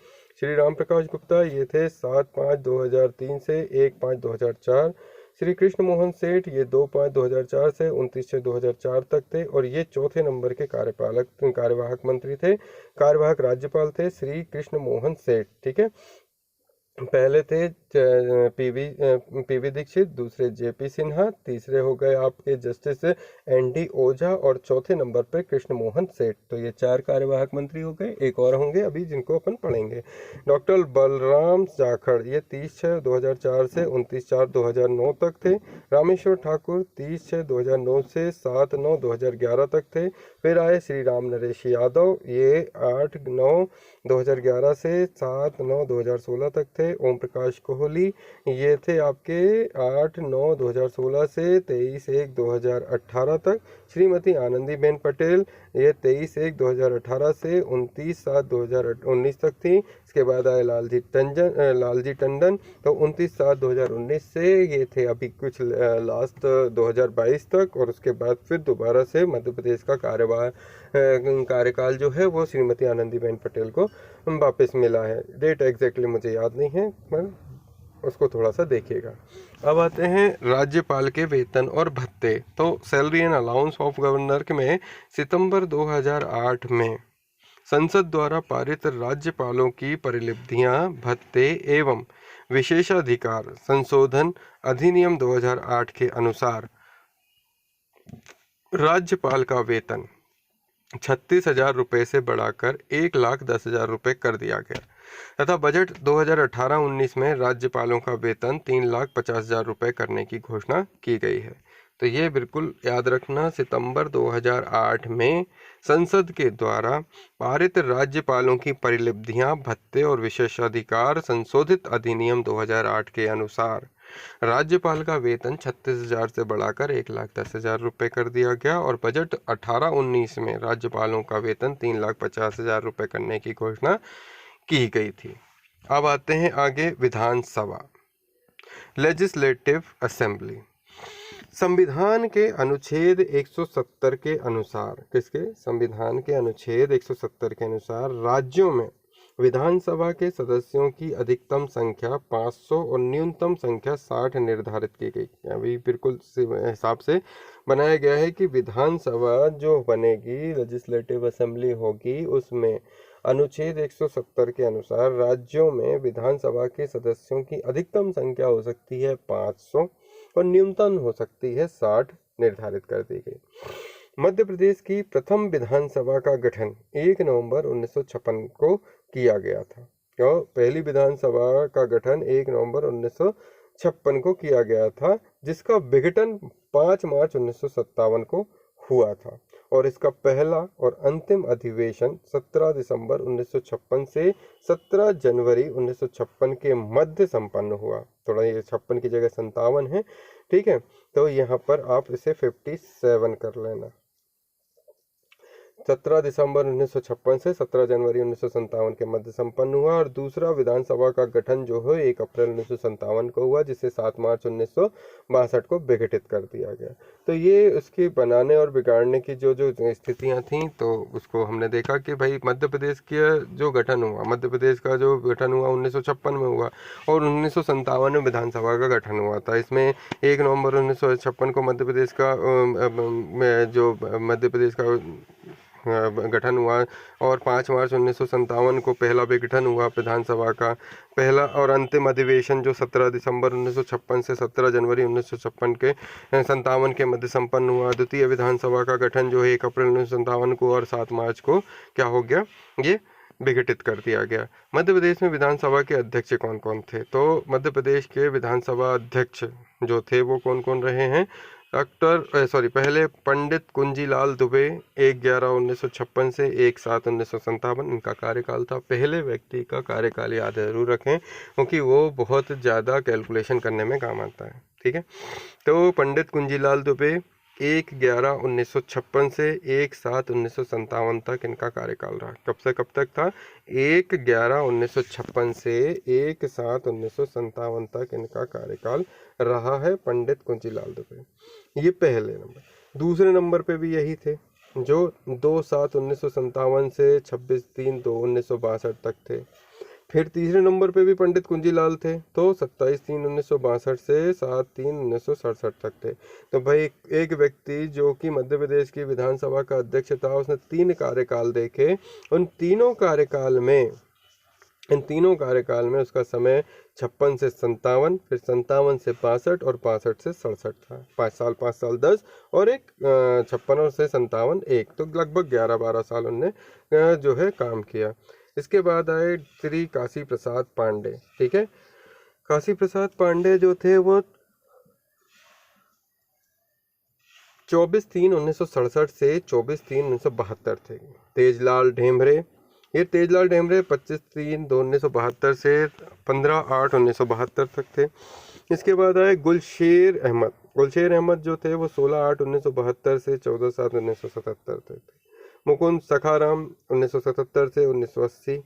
श्री राम प्रकाश गुप्ता, ये थे 7/5/2003 से 1/5/2004। श्री कृष्ण मोहन सेठ, ये 2/5/2004 से 29/6/2004 तक थे। और ये चौथे नंबर के कार्यवाहक मंत्री थे, कार्यवाहक राज्यपाल थे, श्री कृष्ण मोहन सेठ। ठीक है, पहले थे पीवी दीक्षित, दूसरे जेपी सिन्हा, तीसरे हो गए आपके जस्टिस एनडी ओझा और चौथे नंबर पे कृष्ण मोहन सेठ। तो ये 4 कार्यवाहक मंत्री हो गए। एक और होंगे अभी जिनको अपन पढ़ेंगे। डॉक्टर बलराम जाखड़, ये 30/6/2004 से 29/4/2009 तक थे। रामेश्वर ठाकुर 30/6/2009 से 7/9/2011 तक थे। फिर आए श्री राम नरेश यादव, ये 8/9/2011 से 7/9/2016 तक थे। ओम प्रकाश कोहली, ये थे आपके 8/9/2016 से 23/1/2018 तक। श्रीमती आनंदीबेन पटेल, ये 23/1/2018 से 29/7/2019 तक थी। इसके बाद आए लालजी टंडन, तो 29/7/2019 से ये थे अभी कुछ लास्ट 2022 तक। और उसके बाद फिर दोबारा से मध्य प्रदेश का कार्यकाल जो है वो श्रीमती आनंदीबेन पटेल को वापस मिला है। डेट एग्जैक्टली मुझे याद नहीं है, पर उसको थोड़ा सा देखिएगा। अब आते हैं राज्यपाल के वेतन और भत्ते। तो salary and allowance of governor में सितंबर 2008 में संसद द्वारा पारित राज्यपालों की परिलब्धियां, भत्ते एवं विशेषाधिकार संशोधन अधिनियम 2008 के अनुसार राज्यपाल का वेतन 36,000 रुपये से बढ़ाकर 1,10,000 रुपये कर दिया गया तथा बजट 2018-19 में राज्यपालों का वेतन 3,50,000 रुपये करने की घोषणा की गई है। तो ये बिल्कुल याद रखना, सितंबर 2008 में संसद के द्वारा पारित राज्यपालों की परिलब्धियां, भत्ते और विशेषाधिकार संशोधित अधिनियम 2008 के अनुसार राज्यपाल का वेतन 36,000 से बढ़ाकर 1,10,000 रुपये कर दिया गया और बजट 18-19 में राज्यपालों का वेतन 3,50,000 रुपये करने की घोषणा की गई थी। अब आते हैं आगे विधानसभा, लेजिस्लेटिव असेंबली। संविधान के अनुच्छेद 170 के अनुसार, किसके? संविधान के अनुच्छेद 170 के अनुसार राज्यों में विधानसभा के सदस्यों की अधिकतम संख्या 500 और न्यूनतम संख्या 60 निर्धारित की गई। अभी बिल्कुल हिसाब से बनाया गया है कि विधानसभा जो बनेगी, लेजिस्लेटिव असेंबली होगी, उसमें अनुच्छेद 170 के अनुसार राज्यों में विधानसभा के सदस्यों की अधिकतम संख्या हो सकती है 500 और न्यूनतम हो सकती है 60 निर्धारित कर दी गई। मध्य प्रदेश की प्रथम विधानसभा का गठन 1 नवंबर 1956 को किया गया था। और पहली विधानसभा का गठन 1 नवंबर 1956 को किया गया था, जिसका विघटन 5 मार्च 1957 को हुआ था। और इसका पहला और अंतिम अधिवेशन 17 दिसंबर 1956 से 17 जनवरी 1956 के मध्य संपन्न हुआ। थोड़ा ये 56 की जगह 57 है, ठीक है। तो यहाँ पर आप इसे 57 कर लेना। 17 दिसंबर 1956 से 17 जनवरी 1957 के मध्य संपन्न हुआ। और दूसरा विधानसभा का गठन जो है 1 अप्रैल 1957 को हुआ, जिसे 7 मार्च 1962 को विघटित कर दिया गया। तो ये उसकी बनाने और बिगाड़ने की जो स्थितियां थीं, तो उसको हमने देखा कि भाई मध्य प्रदेश का जो गठन हुआ, मध्य प्रदेश का जो गठन हुआ 1956 में हुआ और 1957 में विधानसभा का गठन हुआ था। इसमें 1 नवंबर 1956 को मध्य प्रदेश का गठन हुआ और 5 मार्च 1957 को पहला विघटन हुआ विधानसभा का। पहला और अंतिम अधिवेशन जो 17 दिसंबर 1956 से 17 जनवरी 1957 के 57 के मध्य संपन्न हुआ। द्वितीय विधानसभा का गठन जो है 1 अप्रैल 1957 को और 7 मार्च को क्या हो गया, ये विघटित कर दिया गया। मध्य प्रदेश में विधानसभा के अध्यक्ष कौन कौन थे? तो मध्य प्रदेश के विधानसभा अध्यक्ष जो थे वो कौन कौन रहे हैं? पहले पंडित कुंजीलाल दुबे 1/11/1956 से 1/7/1957 इनका कार्यकाल था। पहले व्यक्ति का कार्यकाल याद जरूर रखें, क्योंकि वो बहुत ज़्यादा कैलकुलेशन करने में काम आता है, ठीक है। तो पंडित कुंजीलाल दुबे 1/11/1956 से 1/7/1957 तक इनका कार्यकाल रहा। कब से कब तक था? 1/11/1956 से 1/7/1957 तक इनका कार्यकाल रहा है, पंडित कुंजीलाल दुबे। ये पहले नंबर। दूसरे नंबर पे भी यही थे, जो 2/7/1957 से 26/3/1962 तक थे। फिर तीसरे नंबर पे भी पंडित कुंजीलाल थे, तो 27/3/1962 से 7/3/1967 तक थे। तो भाई एक व्यक्ति जो कि मध्य प्रदेश की विधानसभा का अध्यक्ष था, उसने 3 कार्यकाल देखे। इन तीनों कार्यकाल में उसका समय 56 से 57, फिर 57 से 62 और 62 से 67 था। 5 साल 10 और एक 56 और से 57 एक, तो लगभग 11-12 साल उनने जो है काम किया। इसके बाद आए श्री काशी प्रसाद पांडे। ठीक है, काशी प्रसाद पांडे जो थे वो 24/3/1967 से 24/3/1972 थे। तेजलाल ढेमरे, ये तेजलाल ढेमरे 25/3/1972 से 15/8/1972 तक थे। इसके बाद आए गुलशेर अहमद। गुलशेर अहमद जो थे वो 16/8/1972 से 14/7/1977 तक थे। मुकुंद सखाराम 1977 से 1980।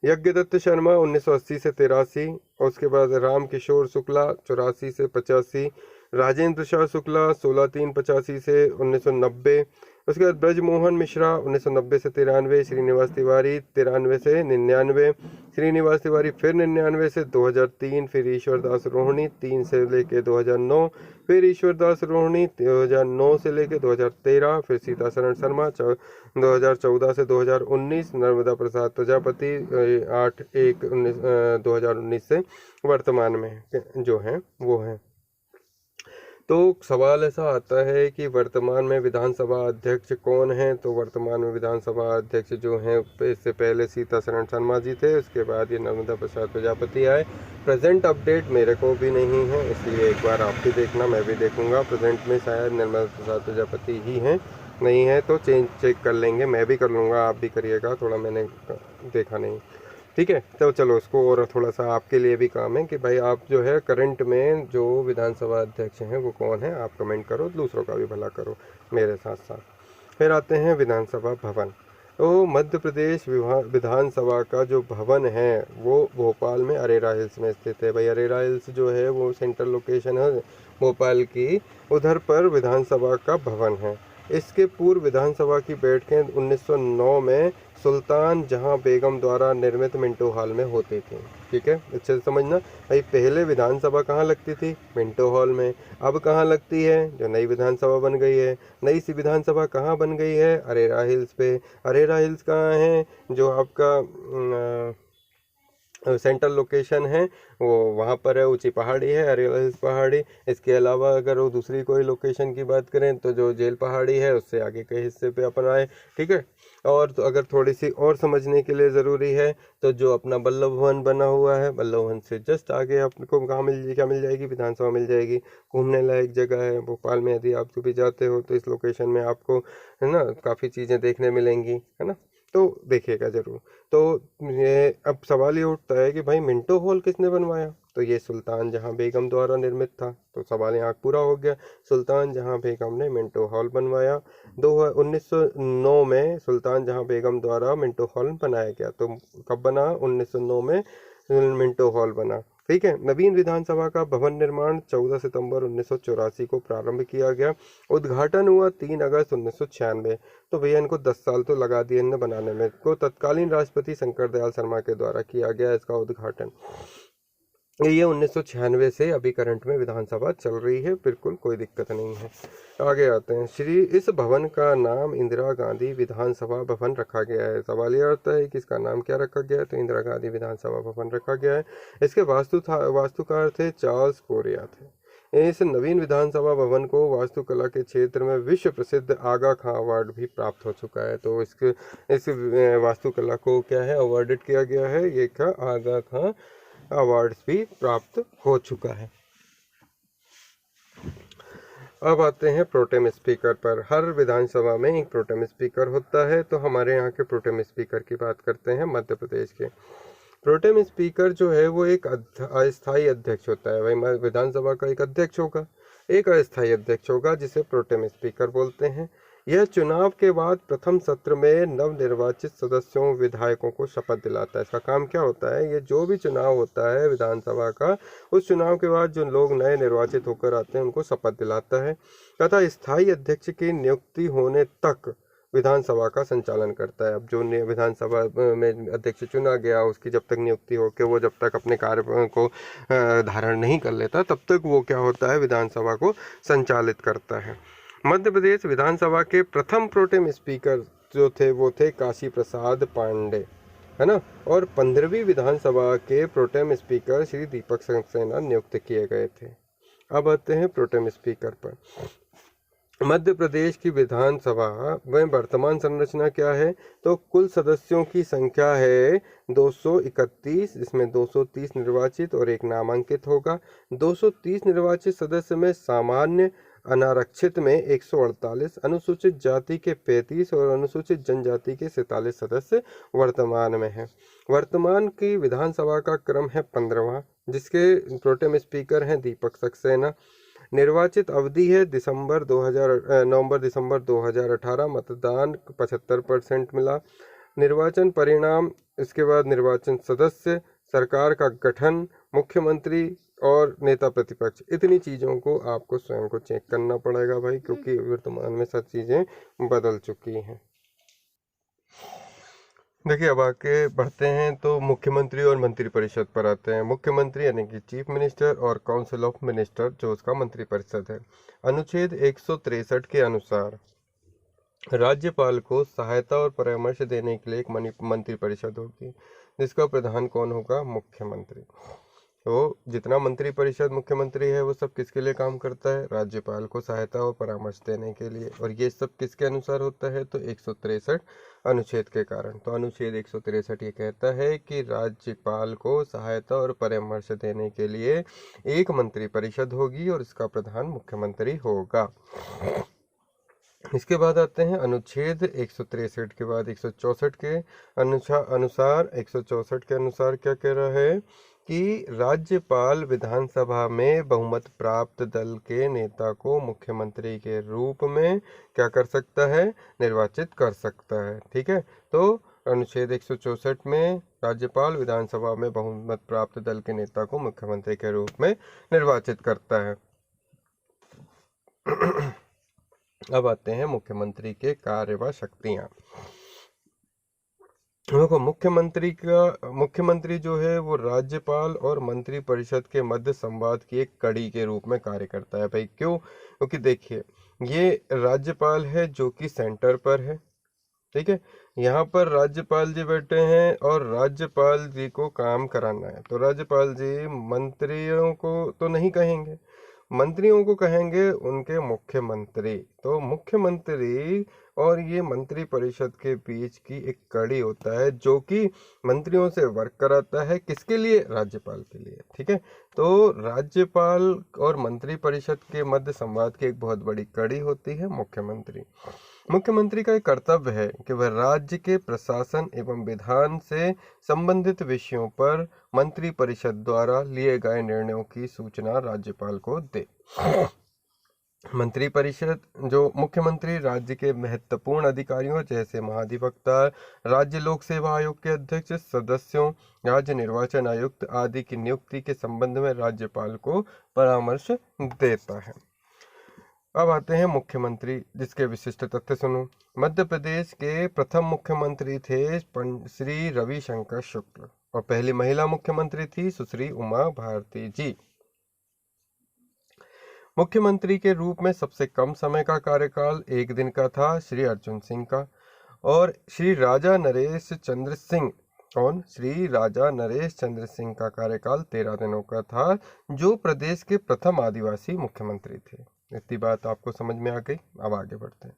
यज्ञदत्त शर्मा 1980 से 83। और उसके बाद राम किशोर शुक्ला 84 से 85। राजेंद्र प्रसाद शुक्ला 16/3/85 से 1990। उसके बाद ब्रजमोहन मिश्रा 1990 से 93। श्रीनिवास तिवारी 93 से 99। श्रीनिवास तिवारी फिर 99 से 2003। फिर ईश्वर दास रोहिणी 3 से लेके 2009। फिर ईश्वर दास रोहिणी 2009 से लेके 2013। फिर सीताशरण शर्मा 2014 से 2019। नर्मदा प्रसाद प्रजापति 8/1/2019 से वर्तमान में जो हैं वो हैं। तो सवाल ऐसा आता है कि वर्तमान में विधानसभा अध्यक्ष कौन हैं? तो वर्तमान में विधानसभा अध्यक्ष जो हैं इससे पहले सीताशरण शर्मा जी थे, उसके बाद ये नर्मदा प्रसाद प्रजापति आए। प्रेजेंट अपडेट मेरे को भी नहीं है, इसलिए एक बार आप भी देखना, मैं भी देखूंगा। प्रेजेंट में शायद नर्मदा प्रसाद प्रजापति ही हैं, नहीं है तो चेक कर लेंगे, मैं भी कर लूँगा, आप भी करिएगा, थोड़ा मैंने देखा नहीं। ठीक है, तो चलो उसको और थोड़ा सा आपके लिए भी काम है कि भाई आप जो है करंट में जो विधानसभा अध्यक्ष हैं वो कौन है, आप कमेंट करो, दूसरों का भी भला करो मेरे साथ साथ। फिर आते हैं विधानसभा भवन। तो मध्य प्रदेश विधानसभा का जो भवन है वो भोपाल में अरेरा हिल्स में स्थित है। भाई अरेरा हिल्स जो है वो सेंट्रल लोकेशन है भोपाल की, उधर पर विधानसभा का भवन है। इसके पूर्व विधानसभा की बैठकें 1909 में सुल्तान जहां बेगम द्वारा निर्मित मिंटो हॉल में होती थी। ठीक है, अच्छे से समझना भाई, पहले विधानसभा कहाँ लगती थी? मिंटो हॉल में। अब कहाँ लगती है? जो नई विधानसभा बन गई है, नई सी विधानसभा कहाँ बन गई है? अरेरा हिल्स पे। अरेरा हिल्स कहाँ है? जो आपका सेंट्रल लोकेशन है वो वहाँ पर है, ऊंची पहाड़ी है, अरेरा हिल्स पहाड़ी। इसके अलावा अगर वो दूसरी कोई लोकेशन की बात करें तो जो जेल पहाड़ी है उससे आगे के हिस्से पे अपन आए। ठीक है, और तो अगर थोड़ी सी और समझने के लिए ज़रूरी है तो जो अपना वल्लभ भवन बना हुआ है, वल्लभ भवन से जस्ट आगे आपको कहाँ मिल जाएगी? विधानसभा मिल जाएगी। घूमने लायक जगह है भोपाल में, यदि आप कभी जाते हो तो इस लोकेशन में आपको है ना काफ़ी चीज़ें देखने मिलेंगी, है ना, तो देखिएगा ज़रूर। तो ये अब सवाल ये उठता है कि भाई मिंटो हॉल किसने बनवाया? तो ये सुल्तान जहां बेगम द्वारा निर्मित था। तो सवाल यहाँ पूरा हो गया, सुल्तान जहां बेगम ने मिंटो हॉल बनवाया। 1909 में सुल्तान जहां बेगम द्वारा मिंटो हॉल बनाया गया। तो कब बना? 1909 में मिंटो हॉल बना। ठीक है, नवीन विधानसभा का भवन निर्माण 14 सितंबर 1984 को प्रारंभ किया गया। उद्घाटन हुआ 3 अगस्त 1996। तो भैया इनको 10 साल तो लगा दिए इन्हें बनाने में। को तत्कालीन राष्ट्रपति शंकर दयाल शर्मा के द्वारा किया गया इसका उद्घाटन। ये 1996 से अभी करंट में विधानसभा चल रही है, बिल्कुल कोई दिक्कत नहीं है। आगे आते हैं। इस भवन का नाम इंदिरा गांधी विधानसभा भवन रखा गया है। सवाल यह आता है कि इसका नाम क्या रखा गया है? तो इंदिरा गांधी विधानसभा भवन रखा गया है। इसके वास्तुकार थे चार्ल्स कोरिया थे। इस नवीन विधानसभा भवन को वास्तुकला के क्षेत्र में विश्व प्रसिद्ध आगा खां अवार्ड भी प्राप्त हो चुका है। तो इस वास्तुकला को क्या है, अवार्डेड किया गया है, ये क्या आगा खां अवार्ड्स भी प्राप्त हो चुका है। अब आते हैं प्रोटेम स्पीकर पर। हर विधानसभा में एक प्रोटेम स्पीकर होता है। तो हमारे यहाँ के प्रोटेम स्पीकर की बात करते हैं मध्य प्रदेश के। प्रोटेम स्पीकर जो है वो एक अस्थायी अध्यक्ष होता है। भाई विधानसभा का एक अध्यक्ष होगा, एक अस्थायी अध्यक्ष होगा जिसे प्रोटेम स्पीकर बोलते हैं। यह चुनाव के बाद प्रथम सत्र में नवनिर्वाचित सदस्यों विधायकों को शपथ दिलाता है। इसका काम क्या होता है? ये जो भी चुनाव होता है विधानसभा का, उस चुनाव के बाद जो लोग नए निर्वाचित होकर आते हैं उनको शपथ दिलाता है तथा स्थायी अध्यक्ष की नियुक्ति होने तक विधानसभा का संचालन करता है। अब जो विधानसभा में अध्यक्ष चुना गया उसकी जब तक नियुक्ति हो के वो जब तक अपने कार्य को धारण नहीं कर लेता तब तक वो क्या होता है, विधानसभा को संचालित करता है। मध्य प्रदेश विधानसभा के प्रथम प्रोटेम स्पीकर जो थे वो थे काशी प्रसाद पांडे। है ना। और 15वीं विधानसभा के प्रोटेम स्पीकर श्री दीपक सक्सेना नियुक्त किए गए थे। अब आते हैं प्रोटेम स्पीकर पर। मध्य प्रदेश की विधानसभा में वर्तमान संरचना क्या है? तो कुल सदस्यों की संख्या है 231, इसमें 230 निर्वाचित और एक नामांकित होगा। 230 निर्वाचित सदस्य में सामान्य अनारक्षित में 148, अनुसूचित जाति के 35 और अनुसूचित जनजाति के 47 सदस्य वर्तमान में हैं। वर्तमान की विधानसभा का क्रम है 15वां, जिसके प्रोटेम स्पीकर हैं दीपक सक्सेना। निर्वाचित अवधि है नवंबर दिसंबर 2018। मतदान 75% मिला। निर्वाचन परिणाम, इसके बाद निर्वाचन सदस्य, सरकार का गठन, मुख्यमंत्री और नेता प्रतिपक्ष, इतनी चीज़ों को आपको स्वयं को चेक करना पड़ेगा भाई, क्योंकि वर्तमान में सब चीज़ें बदल चुकी हैं। देखिए, अब आगे बढ़ते हैं तो मुख्यमंत्री और मंत्रिपरिषद पर आते हैं। मुख्यमंत्री यानी कि चीफ मिनिस्टर और काउंसिल ऑफ मिनिस्टर जो उसका मंत्रिपरिषद है। अनुच्छेद 163 के अनुसार राज्यपाल को सहायता और परामर्श देने के लिए एक मंत्रिपरिषद होगी, जिसका प्रधान कौन होगा? मुख्यमंत्री। तो जितना मंत्रिपरिषद मुख्यमंत्री है वो सब किसके लिए काम करता है? राज्यपाल को सहायता और परामर्श देने के लिए। और ये सब किसके अनुसार होता है? तो 163 अनुच्छेद के कारण। तो अनुच्छेद 163 ये कहता है कि राज्यपाल को सहायता और परामर्श देने के लिए एक मंत्रिपरिषद होगी और इसका प्रधान मुख्यमंत्री होगा। इसके बाद आते हैं अनुच्छेद 163 के बाद 164 के अनुसार 164 के अनुसार क्या कह रहा है कि राज्यपाल विधानसभा में बहुमत प्राप्त दल के नेता को मुख्यमंत्री के रूप में क्या कर सकता है? निर्वाचित कर सकता है। ठीक है, तो अनुच्छेद 164 में राज्यपाल विधानसभा में बहुमत प्राप्त दल के नेता को मुख्यमंत्री के रूप में निर्वाचित करता है। अब आते हैं मुख्यमंत्री के कार्य व शक्तियां। देखो, मुख्यमंत्री जो है वो राज्यपाल और मंत्रिपरिषद के मध्य संवाद की एक कड़ी के रूप में कार्य करता है भाई। क्यों? क्योंकि देखिए, ये राज्यपाल है जो कि सेंटर पर है। ठीक है, यहाँ पर राज्यपाल जी बैठे हैं और राज्यपाल जी को काम कराना है। तो राज्यपाल जी मंत्रियों को तो नहीं कहेंगे, मंत्रियों को कहेंगे उनके मुख्यमंत्री। तो मुख्यमंत्री और ये मंत्री परिषद के बीच की एक कड़ी होता है जो कि मंत्रियों से वर्क कराता है। किसके लिए? राज्यपाल के लिए। ठीक है, तो राज्यपाल और मंत्री परिषद के मध्य संवाद की एक बहुत बड़ी कड़ी होती है मुख्यमंत्री। मुख्यमंत्री का एक कर्तव्य है कि वह राज्य के प्रशासन एवं विधान से संबंधित विषयों पर मंत्री परिषद द्वारा लिए गए निर्णयों की सूचना राज्यपाल को दे। मंत्री परिषद जो मुख्यमंत्री राज्य के महत्वपूर्ण अधिकारियों जैसे महाधिवक्ता, राज्य लोक सेवा आयोग के अध्यक्ष, सदस्यों, राज्य निर्वाचन आयुक्त आदि की नियुक्ति के संबंध में राज्यपाल को परामर्श देता है। अब आते हैं मुख्यमंत्री, जिसके विशिष्ट तथ्य सुनो। मध्य प्रदेश के प्रथम मुख्यमंत्री थे श्री रविशंकर शुक्ल और पहली महिला मुख्यमंत्री थी सुश्री उमा भारती जी। मुख्यमंत्री के रूप में सबसे कम समय का कार्यकाल 1 दिन का था श्री अर्जुन सिंह का। और श्री राजा नरेश चंद्र सिंह श्री राजा नरेश चंद्र सिंह का कार्यकाल 13 दिनों का था, जो प्रदेश के प्रथम आदिवासी मुख्यमंत्री थे। इतनी बात आपको समझ में आ गई। अब आगे बढ़ते हैं।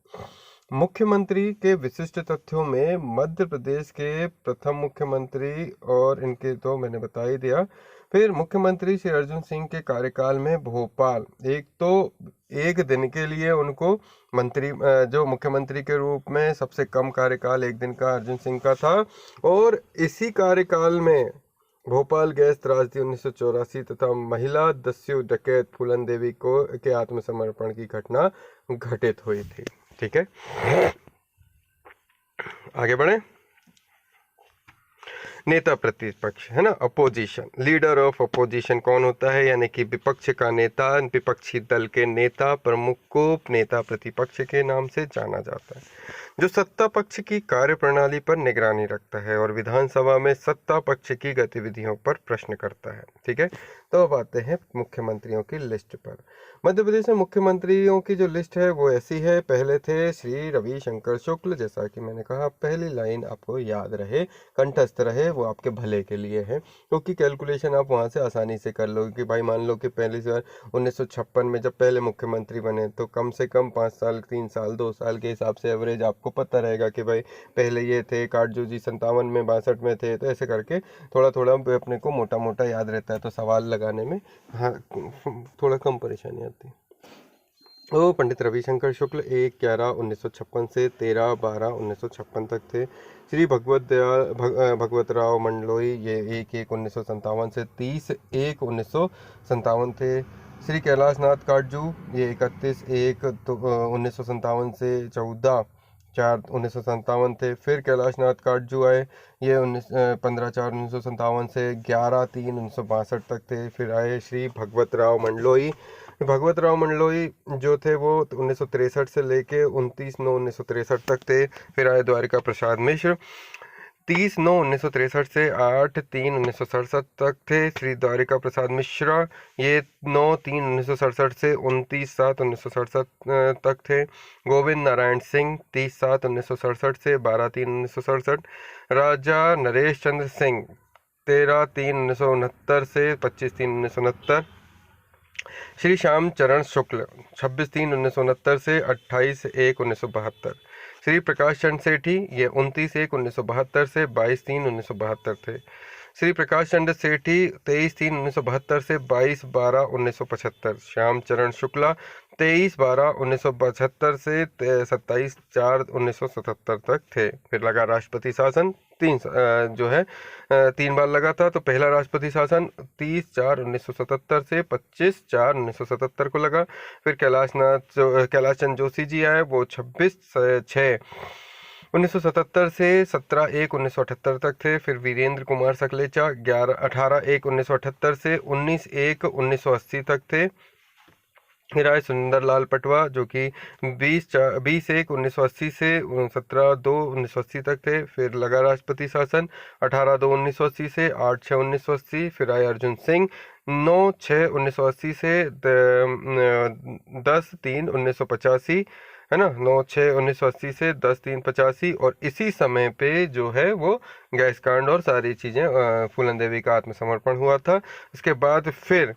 मुख्यमंत्री के विशिष्ट तथ्यों में मध्य प्रदेश के प्रथम मुख्यमंत्री और इनके तो मैंने बता ही दिया। फिर मुख्यमंत्री श्री अर्जुन सिंह के कार्यकाल में भोपाल एक दिन के लिए उनको जो मुख्यमंत्री के रूप में सबसे कम कार्यकाल 1 दिन का अर्जुन सिंह का था। और इसी कार्यकाल में भोपाल गैस त्रासदी 1984 तथा महिला दस्यु डकैत फूलन देवी के आत्मसमर्पण की घटना घटित हुई थी। ठीक है, आगे बढ़े। नेता प्रतिपक्ष है ना, अपोजिशन। लीडर ऑफ अपोजिशन कौन होता है? यानी कि विपक्ष का नेता, विपक्षी दल के नेता प्रमुख को नेता प्रतिपक्ष के नाम से जाना जाता है। जो सत्ता पक्ष की कार्यप्रणाली पर निगरानी रखता है और विधानसभा में सत्ता पक्ष की गतिविधियों पर प्रश्न करता है। ठीक है, तो अब आते हैं मुख्यमंत्रियों की लिस्ट पर। मध्य प्रदेश में मुख्यमंत्रियों की जो लिस्ट है वो ऐसी है। पहले थे श्री रविशंकर शुक्ल, जैसा कि मैंने कहा पहली लाइन आपको याद रहे, कंठस्थ रहे, वो आपके भले के लिए है, क्योंकि कैलकुलेशन आप वहाँ से आसानी से कर लो कि भाई मान लो कि पहली बार 1956 में जब पहले मुख्यमंत्री बने तो कम से कम 5 साल, 3 साल, 2 साल के हिसाब से एवरेज आपको पता रहेगा कि भाई पहले ये थे, काटजू जी 57 में, 62 में थे, तो ऐसे करके थोड़ा थोड़ा अपने को मोटा मोटा याद रहता है, तो सवाल लगाने में हाँ थोड़ा कम परेशानी आती है। वो पंडित रविशंकर शुक्ल 1/11/1956 से 13/12/1956 तक थे। श्री भगवत राव मंडलोई ये 1/1/1957 से 30/1/1957 थे। श्री कैलाश नाथ काटजू ये 31/1/1957 से 14/4/1957 थे। फिर कैलाश नाथ काटजू आए, ये 15/4/1957 से 11/3/1962 तक थे। फिर आए श्री भगवत राव मंडलोई। भगवत राव मंडलोई जो थे वो 1963 से लेके 29/9/1963 तक थे। फिर आए द्वारिका प्रसाद मिश्र, 30/9/1963 से 8/3/1967 तक थे। श्री द्वारिका प्रसाद मिश्रा ये 9/3/1967 से 29/7/1967 तक थे। गोविंद नारायण सिंह 30/7/1967 से 12/3/1967। राजा नरेश चंद्र सिंह 13/3/1969 से 25/3/1969। श्री श्याम चरण शुक्ल 26/3/1969 से 28/1/1972। श्री प्रकाश चंद्र सेठी ये 29/1/1972 से 22/3/1972 थे। श्री प्रकाश चंद्र सेठी 23/3/1972 से 22/12/1975। श्याम चरण शुक्ला 23/12/1975 से 27/4/1977 तक थे। फिर लगा राष्ट्रपति शासन, जो है 3 बार लगा था। तो पहला राष्ट्रपति शासन 30/4/1977 से 25/4/1977 को लगा। फिर कैलाश चंद्र जोशी जी आए, वो 26/6/1977 से 17/1/1978 तक थे। फिर वीरेंद्र कुमार सकलेचा 18/1/1978 से 19/1/1980 तक थे। फिर आए सुंदर लाल पटवा जो कि 20/1/1980 से 17/2/1980 तक थे। फिर लगा राष्ट्रपति शासन 18/2/1980 से 8/6/1980। फिर आए अर्जुन सिंह 9/6/1980 से 10/3/1985, है ना, 9/6/1980 से 10/3/85। और इसी समय पे जो है वो गैस कांड और सारी चीज़ें फूलन देवी का आत्मसमर्पण हुआ था। इसके बाद फिर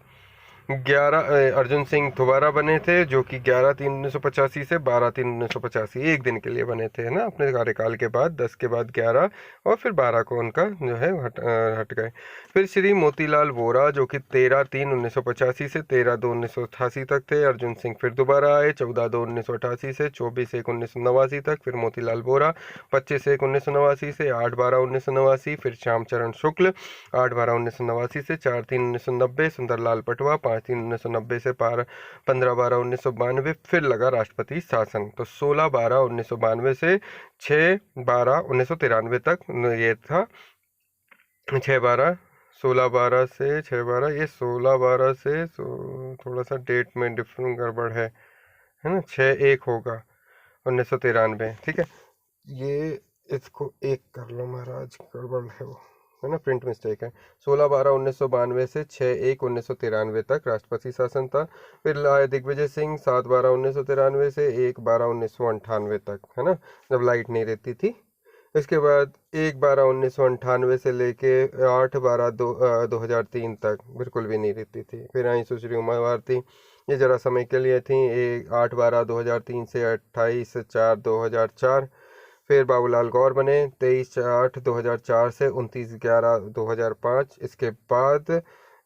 11 अर्जुन सिंह दोबारा बने थे, जो कि 11/3/1985 से 12/3/1985 एक दिन के लिए बने थे, है ना, अपने कार्यकाल के बाद 10 के बाद 11 और फिर 12 को उनका जो है हट गए। फिर श्री मोतीलाल वोरा जो कि 13/3/1985 से 13/2/1988 तक थे। अर्जुन सिंह फिर दोबारा आए 14/2/1988 से 24/1/1989 तक। फिर मोतीलाल वोरा 25/1/1989 से 8/12/1989। फिर श्यामचरण शुक्ल 8/12/1989 से 4/3/1990। सुंदरलाल पटवा 5/3/1990 से 15/12/1992। फिर लगा राष्ट्रपति शासन, तो 16/12/1992 से 6/12/1993 तक ये था। 6/12 16/12 से 6/12, ये 16/12 से थोड़ा सा डेट में डिफरेंट गड़बड़ है ना, 6/1 होगा 1993। ठीक है, ये इसको 1 कर लो महाराज, गड़बड़ है वो, है ना, प्रिंट मिस्टेक है। 16/12/1992 से 6/1/1993 तक राष्ट्रपति शासन था। फिर लाए दिग्विजय सिंह 7/12/1993 से 1/12/1998 तक, है ना, जब लाइट नहीं रहती थी। इसके बाद 1/12/1998 से लेके 8/12/2003 तक बिल्कुल भी नहीं रहती थी। फिर आई सुश्री उमा भारती, ये जरा समय के लिए थी, 8/12/2003 से 28/4/2004। फिर बाबूलाल गौर बने 23/8/2004 से 29/11/2005। इसके बाद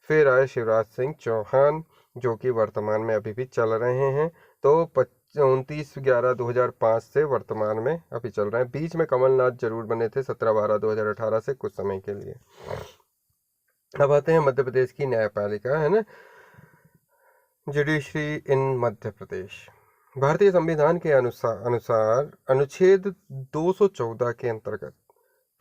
फिर आए शिवराज सिंह चौहान जो कि वर्तमान में अभी भी चल रहे हैं, तो 29/11/2005 से वर्तमान में अभी चल रहे हैं। बीच में कमलनाथ जरूर बने थे 17/12/2018 से कुछ समय के लिए। अब आते हैं मध्य प्रदेश की न्यायपालिका, है ना, जुडिशरी इन मध्य प्रदेश। भारतीय संविधान के अनुसार अनुच्छेद 214 के अंतर्गत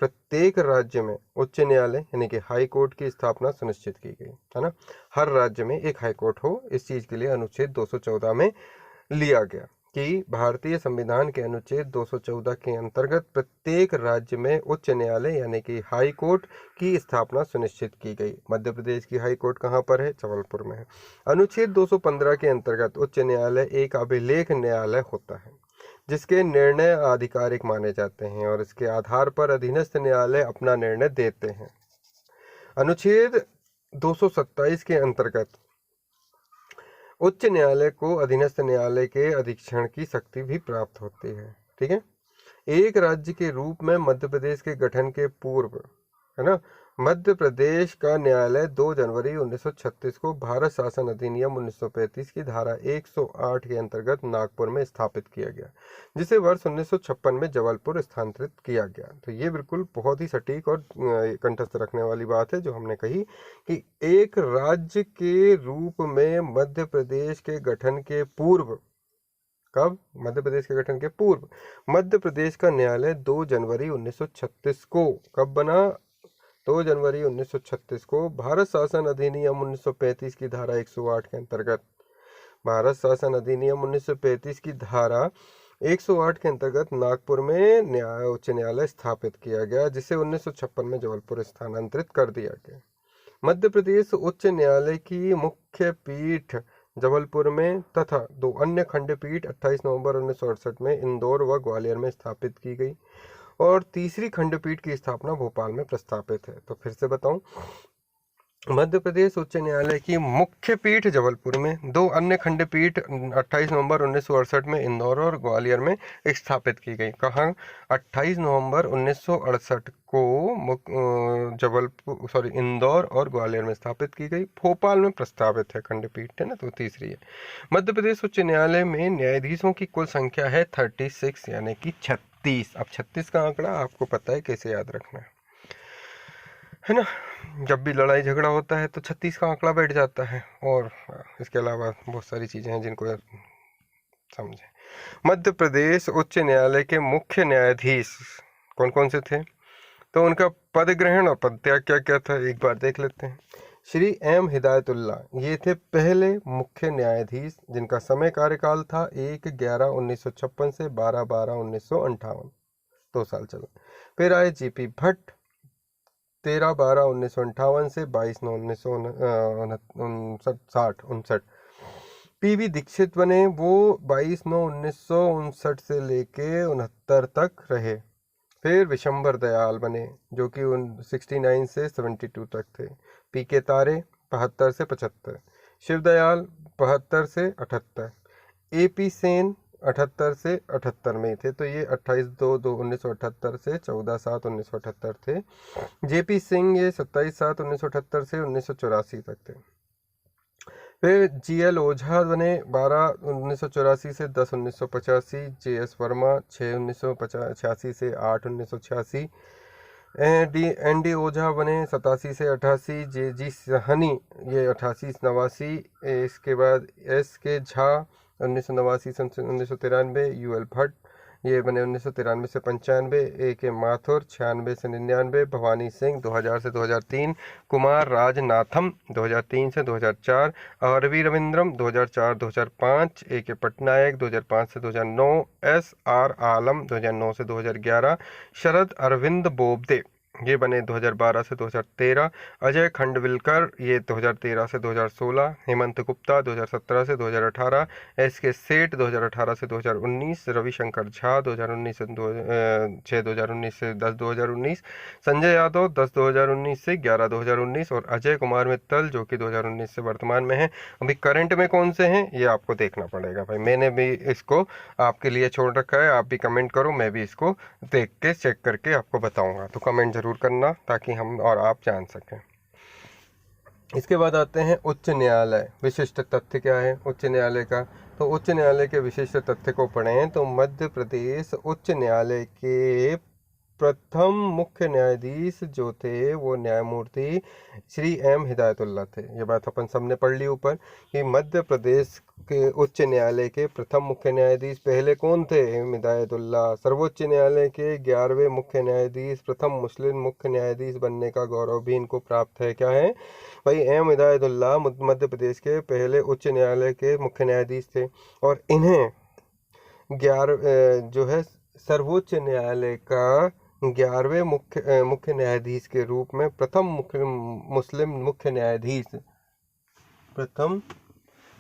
प्रत्येक राज्य में उच्च न्यायालय यानी कि हाई कोर्ट की स्थापना सुनिश्चित की गई, है ना, हर राज्य में एक हाई कोर्ट हो, इस चीज के लिए अनुच्छेद 214 में लिया गया। कि भारतीय संविधान के अनुच्छेद 214 के अंतर्गत प्रत्येक राज्य में उच्च न्यायालय यानी कि हाई कोर्ट की स्थापना सुनिश्चित की गई। मध्य प्रदेश की हाई कोर्ट कहाँ पर है? जबलपुर में है। अनुच्छेद 215 के अंतर्गत उच्च न्यायालय एक अभिलेख न्यायालय होता है जिसके निर्णय आधिकारिक माने जाते हैं और इसके आधार पर अधीनस्थ न्यायालय अपना निर्णय देते हैं। अनुच्छेद 227 के अंतर्गत उच्च न्यायालय को अधीनस्थ न्यायालय के अधीक्षण की शक्ति भी प्राप्त होती है। ठीक है। एक राज्य के रूप में मध्य प्रदेश के गठन के पूर्व, है ना, मध्य प्रदेश का न्यायालय 2 जनवरी 1936 को भारत शासन अधिनियम 1935 की धारा 108 के अंतर्गत नागपुर में स्थापित किया गया, जिसे वर्ष 1956 में जबलपुर स्थानांतरित किया गया। तो ये बिल्कुल बहुत ही सटीक और कंठस्थ रखने वाली बात है जो हमने कही कि एक राज्य के रूप में मध्य प्रदेश के गठन के पूर्व, कब? मध्य प्रदेश के गठन के पूर्व मध्य प्रदेश का न्यायालय 2 जनवरी 1936 को कब बना? 2 जनवरी 1936 को भारत शासन अधिनियम 1935 की धारा 108 के अंतर्गत, भारत शासन अधिनियम 1935 की धारा 108 के अंतर्गत नागपुर में उच्च न्यायालय स्थापित किया गया, जिसे 1956 में जबलपुर स्थानांतरित कर दिया गया। मध्य प्रदेश उच्च न्यायालय की मुख्य पीठ जबलपुर में तथा 2 अन्य खंडपीठ 28 नवंबर 1968 में इंदौर व ग्वालियर में स्थापित की गई और तीसरी खंडपीठ की स्थापना भोपाल में प्रस्तावित है। तो फिर से बताऊं, मध्य प्रदेश उच्च न्यायालय की मुख्य पीठ जबलपुर में, 2 अन्य खंडपीठ 28 नवंबर 1968 में इंदौर और ग्वालियर में स्थापित की गई। कहाँ? 28 नवंबर 1968 को इंदौर और ग्वालियर में स्थापित की गई। भोपाल में प्रस्तावित है खंडपीठ, है ना, तो तीसरी है। मध्य प्रदेश उच्च न्यायालय में न्यायाधीशों की कुल संख्या है 36 यानी कि 36। अब 36 का आंकड़ा आपको पता है कैसे याद रखना है ना। जब भी लड़ाई झगड़ा होता है तो 36 का आंकड़ा बैठ जाता है और इसके अलावा बहुत सारी चीजें हैं जिनको समझें। मध्य प्रदेश उच्च न्यायालय के मुख्य न्यायाधीश कौन कौन से थे? तो उनका पद ग्रहण और पद त्याग क्या क्या था, एक बार देख लेते हैं। श्री एम हिदायतुल्ला ये थे पहले मुख्य न्यायाधीश जिनका समय कार्यकाल था 1/11/1956 से 12/12/1958, 2 साल चला। फिर आए जीपी भट्ट 13/12/1958 से 22/9/1959। पीवी दीक्षित बने, वो 22/9/1959 से लेके 69 तक रहे। फिर विशंबर दयाल बने जो कि 69 से 72 तक थे। पीके तारे 72 से 75, शिवदयाल 72 से 78, एपी सेन 78 से 78 में ही थे, तो ये 28/2/1978 से 14/7/1978 थे। जेपी सिंह ये 27/7/1978 से 1984 तक थे। फिर जीएल ओझा बने 12/1984 से 10/1985, जेएस वर्मा 6/1986 से 8/1986, एनडी ओझा बने 87 से 88, जेजी सहनी ये 88-89, इसके बाद एस के झा 1989 से 1993, यूएल भट्ट ये बने 1993 से 95, ए के माथुर 96 से 99, भवानी सिंह 2000 से 2003, कुमार राजनाथम 2003 से 2004, आरवी रविंद्रम 2004-2005, ए के पटनायक 2005 से 2009, एस आर आलम 2009 से 2011, शरद अरविंद बोबदे ये बने 2012 से 2013, अजय खंडविलकर ये 2013 से 2016, हेमंत गुप्ता 2017 से 2018, एस के सेठ 2018 से 2019, रविशंकर झा 2019 से 2019 से 10/2019, संजय यादव 10/2019 से 11/2019 और अजय कुमार मित्तल जो कि 2019 से वर्तमान में है। अभी करंट में कौन से हैं ये आपको देखना पड़ेगा भाई, मैंने भी इसको आपके लिए छोड़ रखा है, आप भी कमेंट करो, मैं भी इसको देख के चेक करके आपको बताऊंगा, तो कमेंट जरूर करना ताकि हम और आप जान सकें। इसके बाद आते हैं उच्च न्यायालय। विशिष्ट तथ्य क्या है उच्च न्यायालय का? तो उच्च न्यायालय के विशिष्ट तथ्य को पढ़ें तो मध्य प्रदेश उच्च न्यायालय के प्रथम मुख्य न्यायाधीश जो थे वो न्यायमूर्ति श्री एम हिदायतुल्ला थे। ये बात अपन सबने पढ़ ली ऊपर कि मध्य प्रदेश के उच्च न्यायालय के प्रथम मुख्य न्यायाधीश पहले कौन थे? एम हिदायतुल्ला। सर्वोच्च न्यायालय के 11वें मुख्य न्यायाधीश, प्रथम मुस्लिम मुख्य न्यायाधीश बनने का गौरव भी इनको प्राप्त है। क्या है भाई? एम हिदायतुल्ला मध्य प्रदेश के पहले उच्च न्यायालय के मुख्य न्यायाधीश थे और इन्हें जो है सर्वोच्च न्यायालय का 11वें मुख्य न्यायाधीश के रूप में प्रथम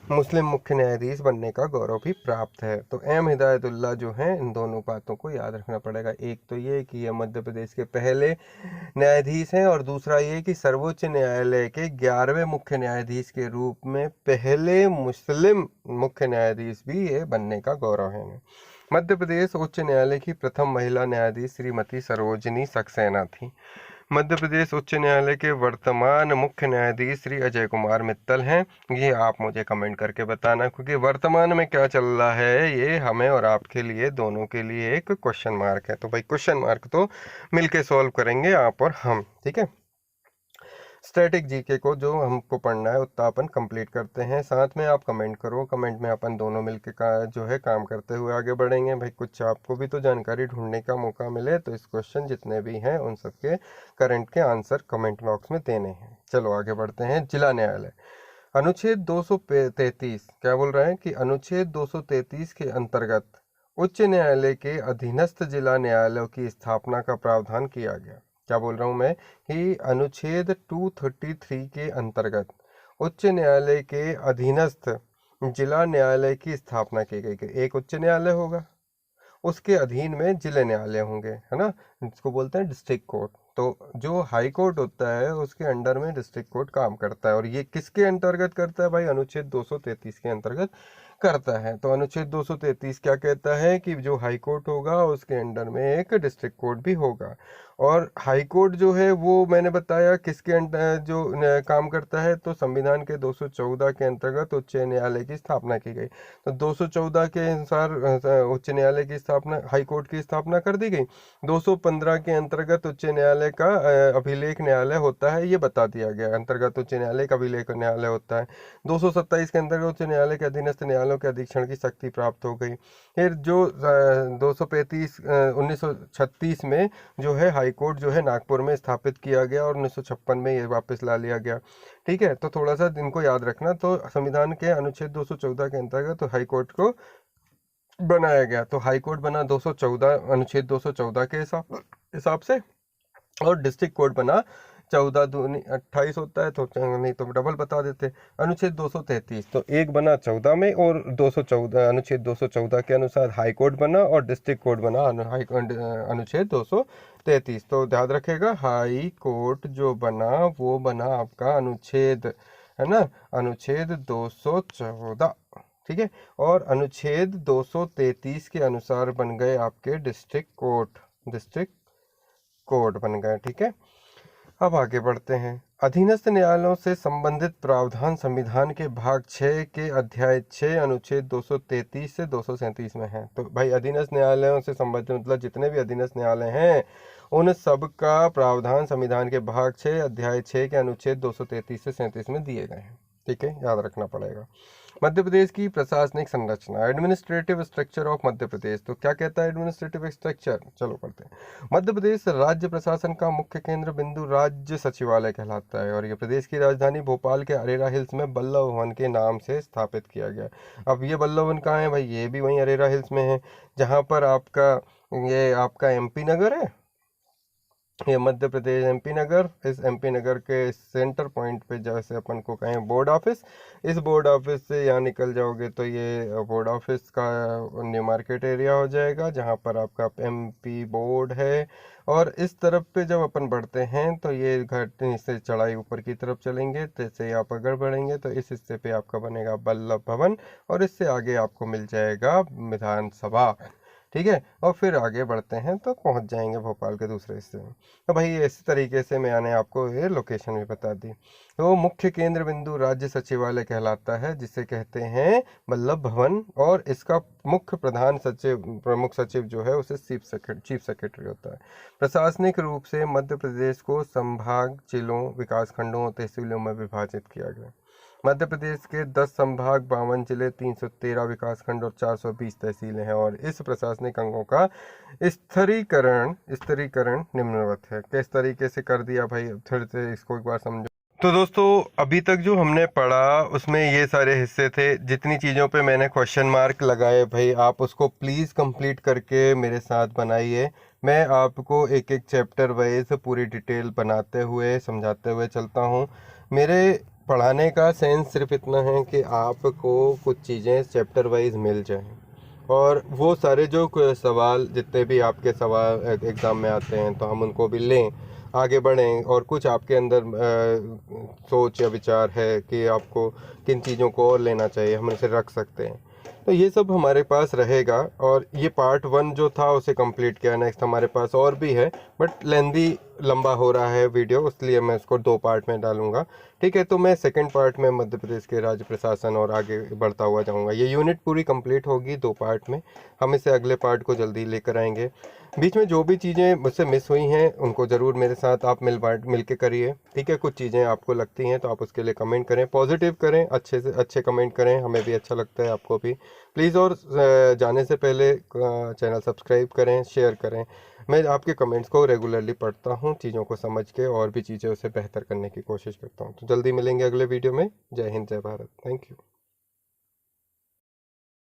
मुस्लिम मुख्य न्यायाधीश बनने का गौरव भी प्राप्त है। तो एम हिदायतुल्लाह जो हैं, इन दोनों बातों को याद रखना पड़ेगा। एक तो ये कि ये मध्य प्रदेश के पहले न्यायाधीश हैं, और दूसरा ये कि सर्वोच्च न्यायालय के 11वें मुख्य न्यायाधीश के रूप में पहले मुस्लिम मुख्य न्यायाधीश भी ये बनने का गौरव है। मध्य प्रदेश उच्च न्यायालय की प्रथम महिला न्यायाधीश श्रीमती सरोजनी सक्सेना थी। मध्य प्रदेश उच्च न्यायालय के वर्तमान मुख्य न्यायाधीश श्री अजय कुमार मित्तल हैं। ये आप मुझे कमेंट करके बताना, क्योंकि वर्तमान में क्या चल रहा है ये हमें और आपके लिए, दोनों के लिए एक क्वेश्चन मार्क है। तो भाई क्वेश्चन मार्क तो मिलके सॉल्व करेंगे आप और हम, ठीक है। स्टैटिक जीके को जो हमको पढ़ना है उतना अपन कंप्लीट करते हैं। साथ में आप कमेंट करो, कमेंट में अपन दोनों मिलके जो है काम करते हुए आगे बढ़ेंगे। भाई कुछ आपको भी तो जानकारी ढूंढने का मौका मिले, तो इस क्वेश्चन जितने भी हैं उन सबके करंट के आंसर कमेंट बॉक्स में देने हैं। चलो आगे बढ़ते हैं। जिला न्यायालय अनुच्छेद 233 क्या बोल रहा है कि अनुच्छेद 233 के अंतर्गत उच्च न्यायालय के अधीनस्थ जिला न्यायालयों की स्थापना का प्रावधान किया गया। क्या बोल रहा हूँ मैं कि अनुच्छेद 233 के अंतर्गत उच्च न्यायालय के अधीनस्थ जिला न्यायालय की स्थापना की गई। कि एक उच्च न्यायालय होगा, उसके अधीन में जिले न्यायालय होंगे, है ना, जिसको बोलते हैं डिस्ट्रिक्ट कोर्ट। तो जो हाई कोर्ट होता है उसके अंडर में डिस्ट्रिक्ट कोर्ट काम करता है, और ये किसके अंतर्गत करता है भाई? अनुच्छेद 233 के अंतर्गत करता है। तो अनुच्छेद 233 क्या कहता है कि जो हाई कोर्ट होगा उसके अंडर में एक डिस्ट्रिक्ट कोर्ट भी होगा। और हाई कोर्ट जो है वो मैंने बताया किसके काम करता है, तो संविधान के 214 के अंतर्गत उच्च न्यायालय की स्थापना की गई। तो 214 के अनुसार उच्च न्यायालय की स्थापना, हाई कोर्ट की स्थापना कर दी गई। 215 के अंतर्गत उच्च न्यायालय का अभिलेख न्यायालय होता है, ये बता दिया गया। अंतर्गत उच्च न्यायालय का अभिलेख न्यायालय होता है। 227 के अंतर्गत उच्च न्यायालय के अधीनस्थ न्यायालयों के अधीक्षण की शक्ति प्राप्त हो गई। फिर जो 235 1936 में जो है हाई कोर्ट जो है नागपुर में स्थापित किया गया, और 1956 में ये वापस ला लिया गया। ठीक है, तो थोड़ा सा इनको याद रखना। तो संविधान के अनुच्छेद 214 के अंतर्गत तो हाई कोर्ट को बनाया गया। तो हाई कोर्ट बना 214 अनुच्छेद 214 के हिसाब से, और डिस्ट्रिक्ट कोर्ट बना 14 दूनी 28 होता है, तो नहीं तो डबल बता देते, अनुच्छेद 233। तो एक बना 14 में, और 214 अनुच्छेद 214 के अनुसार हाई कोर्ट बना, और डिस्ट्रिक्ट कोर्ट बना अनुच्छेद 233। तो ध्यान रखेगा, हाई कोर्ट जो बना वो बना आपका अनुच्छेद, है ना, अनुच्छेद 214, ठीक है। और अनुच्छेद 233 के अनुसार बन गए आपके डिस्ट्रिक्ट कोर्ट बन गए, ठीक है। अब आगे बढ़ते हैं। अधीनस्थ न्यायालयों से संबंधित प्रावधान संविधान के भाग 6 के अध्याय 6 अनुच्छेद 233 से 237 में है। तो भाई अधीनस्थ न्यायालयों से संबंधित मतलब जितने भी अधीनस्थ न्यायालय हैं उन सब का प्रावधान संविधान के भाग 6 अध्याय 6 के अनुच्छेद 233 से 37 में दिए गए हैं, ठीक है, याद रखना पड़ेगा। मध्य प्रदेश की प्रशासनिक संरचना, administrative structure of Madhya Pradesh. तो क्या कहता है एडमिनिस्ट्रेटिव स्ट्रक्चर? चलो पढ़ते हैं। मध्य प्रदेश राज्य प्रशासन का मुख्य केंद्र बिंदु राज्य सचिवालय कहलाता है, और ये प्रदेश की राजधानी भोपाल के अरेरा हिल्स में बल्लभ भवन के नाम से स्थापित किया गया। अब ये बल्लभ भवन कहाँ है भाई? ये भी वहीं अरेरा हिल्स में है, जहाँ पर आपका एमपी नगर है, ये मध्य प्रदेश एमपी नगर। इस एमपी नगर के सेंटर पॉइंट पे जैसे अपन को कहें बोर्ड ऑफिस, इस बोर्ड ऑफिस से यहाँ निकल जाओगे तो ये बोर्ड ऑफिस का न्यू मार्केट एरिया हो जाएगा, जहाँ पर आपका एमपी बोर्ड है। और इस तरफ पे जब अपन बढ़ते हैं तो ये घाटी से चढ़ाई ऊपर की तरफ चलेंगे, जैसे आप अगर बढ़ेंगे तो इस हिस्से पे आपका बनेगा बल्लभ भवन, और इससे आगे आपको मिल जाएगा विधानसभा, ठीक है। और फिर आगे बढ़ते हैं तो पहुंच जाएंगे भोपाल के दूसरे हिस्से में। तो भाई इस तरीके से मैंने आपको ये लोकेशन भी बता दी। तो मुख्य केंद्र बिंदु राज्य सचिवालय कहलाता है, जिसे कहते हैं वल्लभ भवन, और इसका मुख्य प्रमुख सचिव जो है उसे चीफ सेक्रेटरी होता है। प्रशासनिक रूप से मध्य प्रदेश को संभाग, जिलों, विकास खंडों, तहसीलों में विभाजित किया गया। मध्य प्रदेश के 10 संभाग, 52 जिले, 313 विकास खंड और 420 तहसीलें हैं, और इस प्रशासनिक अंगों का स्तरीकरण निम्नवत है। किस तरीके से कर दिया भाई, फिर से इसको एक बार समझो। तो दोस्तों अभी तक जो हमने पढ़ा उसमें ये सारे हिस्से थे। जितनी चीज़ों पे मैंने क्वेश्चन मार्क लगाए भाई, आप उसको प्लीज़ कंप्लीट करके मेरे साथ बनाइए। मैं आपको एक एक चैप्टर वाइज पूरी डिटेल बनाते हुए समझाते हुए चलता हूँ। मेरे पढ़ाने का सेंस सिर्फ इतना है कि आपको कुछ चीज़ें चैप्टर वाइज मिल जाएं, और वो सारे जो सवाल जितने भी आपके सवाल एग्ज़ाम में आते हैं तो हम उनको भी लें, आगे बढ़ें। और कुछ आपके अंदर सोच या विचार है कि आपको किन चीज़ों को और लेना चाहिए, हम इसे रख सकते हैं। तो ये सब हमारे पास रहेगा। और ये पार्ट 1 जो था उसे कंप्लीट किया। नेक्स्ट हमारे पास और भी है, बट लेंदी लंबा हो रहा है वीडियो, इसलिए मैं इसको 2 पार्ट में डालूंगा। ठीक है, तो मैं सेकंड पार्ट में मध्य प्रदेश के राज्य प्रशासन और आगे बढ़ता हुआ जाऊंगा। ये यूनिट पूरी कंप्लीट होगी 2 पार्ट में। हम इसे अगले पार्ट को जल्दी लेकर आएंगे। बीच में जो भी चीज़ें मुझसे मिस हुई हैं उनको ज़रूर मेरे साथ आप मिल के करिए। ठीक है, कुछ चीज़ें आपको लगती हैं तो आप उसके लिए कमेंट करें, पॉजिटिव करें, अच्छे से अच्छे कमेंट करें, हमें भी अच्छा लगता है, आपको भी। प्लीज़। और जाने से पहले चैनल सब्सक्राइब करें, शेयर करें। मैं आपके कमेंट्स को रेगुलरली पढ़ता हूँ, चीज़ों को समझ के और भी चीज़ें उसे बेहतर करने की कोशिश करता हूँ। तो जल्दी मिलेंगे अगले वीडियो में। जय हिंद, जय भारत। Thank you.